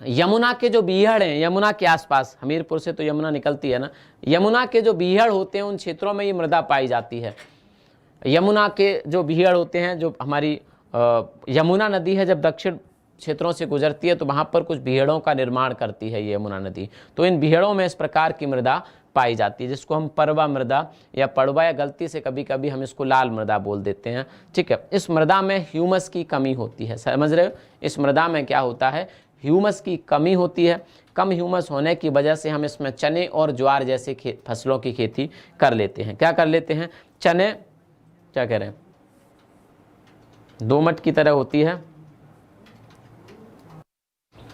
Speaker 1: यमुना के जो बीहड़ हैं, यमुना के आसपास, हमीरपुर से तो यमुना निकलती है ना, यमुना के जो बीहड़ होते हैं उन क्षेत्रों में ये मृदा पाई जाती है। यमुना के जो बीहड़ होते हैं, जो हमारी यमुना नदी है जब दक्षिण क्षेत्रों से गुजरती है तो वहाँ पर कुछ बीहड़ों का निर्माण करती है ये यमुना नदी, तो इन बीहड़ों में इस प्रकार की मृदा पाई जाती है, जिसको हम परवा मृदा या पड़वा, या गलती से कभी कभी हम इसको लाल मृदा बोल देते हैं, ठीक है। इस मृदा में ह्यूमस की कमी होती है, समझ रहे हो। इस मृदा में क्या होता है, ह्यूमस की कमी होती है। कम ह्यूमस होने की वजह से हम इसमें चने और ज्वार जैसे फसलों की खेती कर लेते हैं। क्या कर लेते हैं, चने, क्या कह रहे हैं, दोमट की तरह होती है।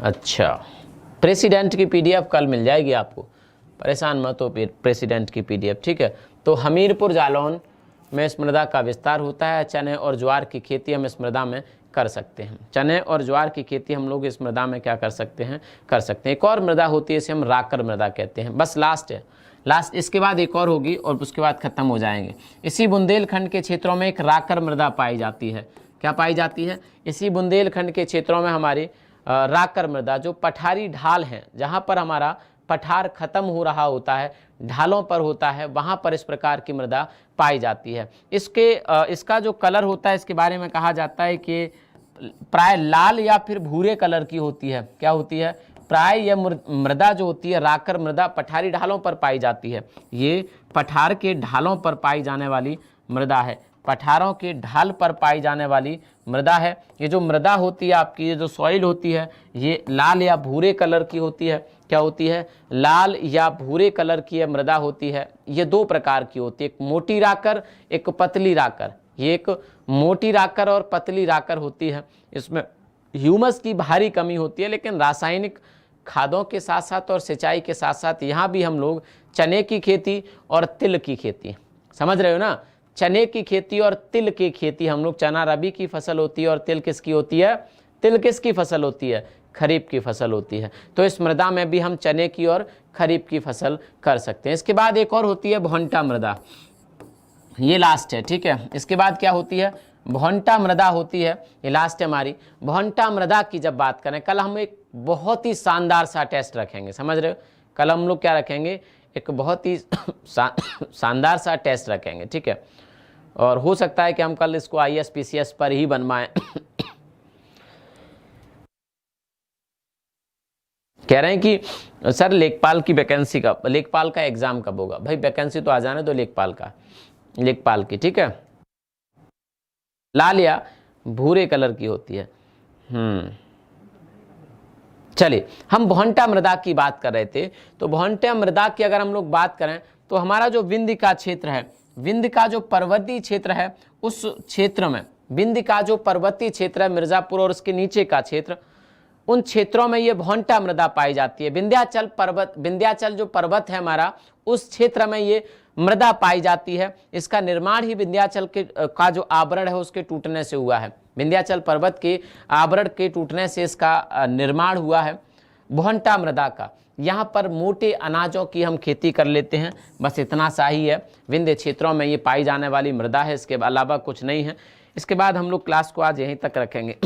Speaker 1: अच्छा, प्रेसिडेंट की पीडीएफ कल मिल जाएगी आपको, परेशान मत हो, प्रेसिडेंट की पीडीएफ, ठीक है। तो हमीरपुर जालौन में इस मृदा का विस्तार होता है। चने और ज्वार की खेती हम इस मृदा में कर सकते हैं। चने और ज्वार की खेती हम लोग इस मृदा में क्या कर सकते हैं, कर सकते हैं। एक और मृदा होती है, इसे हम राकर मृदा कहते हैं। बस लास्ट है, लास्ट, इसके बाद एक और होगी और उसके बाद खत्म हो जाएंगे। इसी बुंदेलखंड के क्षेत्रों में एक राकर मृदा पाई जाती है। क्या पाई जाती है, इसी बुंदेलखंड के क्षेत्रों में हमारी राकर मृदा, जो पठारी ढाल हैं, जहाँ पर हमारा पठार खत्म हो रहा होता है, ढालों पर होता है, वहाँ पर इस प्रकार की मृदा पाई जाती है। इसका जो कलर होता है, इसके बारे में कहा जाता है कि प्राय लाल या फिर भूरे कलर की होती है। क्या होती है, प्राय यह मृदा जो होती है, राकर मृदा पठारी ढालों पर पाई जाती है। ये पठार के ढालों पर पाई जाने वाली मृदा है, पठारों के ढाल पर पाई जाने वाली मृदा है। ये जो मृदा होती है आपकी, ये जो सॉइल होती है, ये लाल या भूरे कलर की होती है। क्या होती है, लाल या भूरे कलर की यह मृदा होती है। ये दो प्रकार की होती है, एक मोटी राकर, एक पतली राकर। ये एक मोटी राकर और पतली राकर होती है। इसमें ह्यूमस की भारी कमी होती है, लेकिन रासायनिक खादों के साथ साथ और सिंचाई के साथ साथ यहाँ भी हम लोग चने की खेती और तिल की खेती, समझ रहे हो ना, चने की खेती और तिल की खेती हम लोग, चना रबी की फसल होती है और तिल किसकी होती है, तिल किसकी फसल होती है, खरीफ की फसल होती है। तो इस मृदा में भी हम चने की और खरीफ की फसल कर सकते हैं। इसके बाद एक और होती है भोंटा मृदा, ये लास्ट है, ठीक है। इसके बाद क्या होती है, भोंटा मृदा होती है, ये लास्ट है हमारी। भोंटा मृदा की जब बात करें, कल हम एक बहुत ही शानदार सा टेस्ट रखेंगे, समझ रहे हो। कल हम लोग क्या रखेंगे, एक बहुत ही शानदार सा टेस्ट रखेंगे, ठीक है। और हो सकता है कि हम कल इसको ISPCS पर ही बनवाएं। कह रहे हैं कि सर लेखपाल की वैकेंसी कब, लेखपाल का एग्जाम कब होगा। भाई वैकेंसी तो आ जाने दो लेखपाल की, ठीक है। लाल या भूरे कलर की होती है। चलिए, हम भोंटा मृदा की बात कर रहे थे, तो भोंटा मृदा की अगर हम लोग बात करें तो हमारा जो विंध्य का क्षेत्र है, विंध्य का जो पर्वतीय क्षेत्र है, उस क्षेत्र में, विंध्य का जो पर्वतीय क्षेत्र है, मिर्जापुर और उसके नीचे का क्षेत्र, उन क्षेत्रों में ये भोंटा मृदा पाई जाती है। विंध्याचल जो पर्वत है हमारा, उस क्षेत्र में ये मृदा पाई जाती है। इसका निर्माण ही विंध्याचल का जो आवरण है उसके टूटने से हुआ है। विंध्याचल पर्वत के आवरण के टूटने से इसका निर्माण हुआ है भोंटा मृदा का। यहाँ पर मोटे अनाजों की हम खेती कर लेते हैं, बस इतना सा ही है। विंध्य क्षेत्रों में ये पाई जाने वाली मृदा है, इसके अलावा कुछ नहीं है। इसके बाद हम लोग क्लास को आज यहीं तक रखेंगे।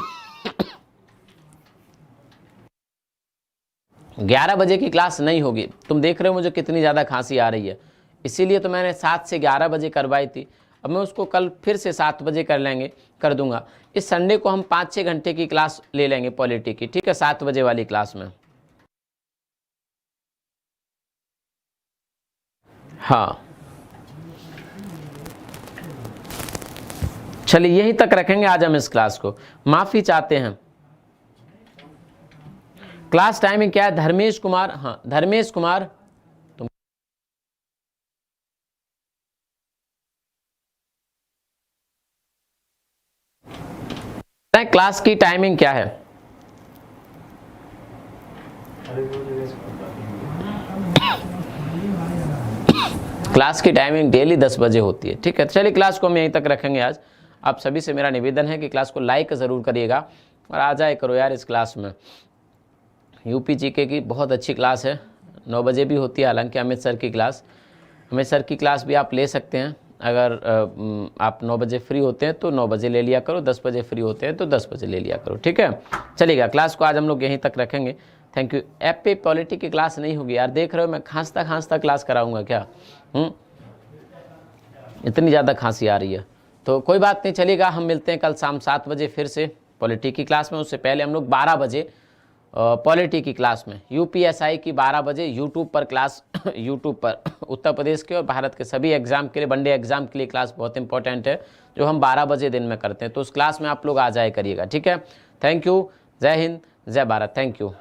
Speaker 1: 11 बजे की क्लास नहीं होगी। तुम देख रहे हो मुझे कितनी ज़्यादा खांसी आ रही है, इसीलिए तो मैंने 7 से 11 बजे करवाई थी। अब मैं उसको कल फिर से 7 बजे कर दूंगा। इस संडे को हम 5-6 घंटे की क्लास ले लेंगे पॉलिटी की, ठीक है, 7 बजे वाली क्लास में। हाँ, चलिए यहीं तक रखेंगे आज हम इस क्लास को। माफ़ी चाहते हैं। क्लास टाइमिंग क्या है? धर्मेश कुमार, हाँ धर्मेश कुमार तुम क्लास की टाइमिंग क्या है? क्लास की टाइमिंग डेली 10 बजे होती है, ठीक है। चलिए क्लास को हम यहीं तक रखेंगे आज। आप सभी से मेरा निवेदन है कि क्लास को लाइक ज़रूर करिएगा और आ जाए करो यार इस क्लास में। यूपी जीके की बहुत अच्छी क्लास है, 9 बजे भी होती है, हालांकि अमित सर की क्लास, अमित सर की क्लास भी आप ले सकते हैं। अगर आप 9 बजे फ्री होते हैं तो 9 बजे ले लिया करो, 10 बजे फ्री होते हैं तो 10 बजे ले लिया करो, ठीक है। चलिएगा, क्लास को आज हम लोग यहीं तक रखेंगे। Thank you. ऐप पे पॉलिटी की क्लास नहीं होगी यार, देख रहे हो मैं खांसता खांसता क्लास कराऊंगा क्या? इतनी ज़्यादा खांसी आ रही है, तो कोई बात नहीं, चलिएगा हम मिलते हैं कल शाम 7 बजे फिर से पॉलिटी की क्लास में। उससे पहले हम लोग 12 बजे पॉलिटी की क्लास में, यूपीएसआई की 12 बजे यूट्यूब पर क्लास यूट्यूब पर उत्तर प्रदेश के और भारत के सभी एग्जाम के लिए, वनडे एग्जाम के लिए क्लास बहुत इंपॉर्टेंट है, जो हम 12 बजे दिन में करते हैं। तो उस क्लास में आप लोग आ जाए करिएगा, ठीक है। Thank you. जय हिंद, जय भारत। Thank you.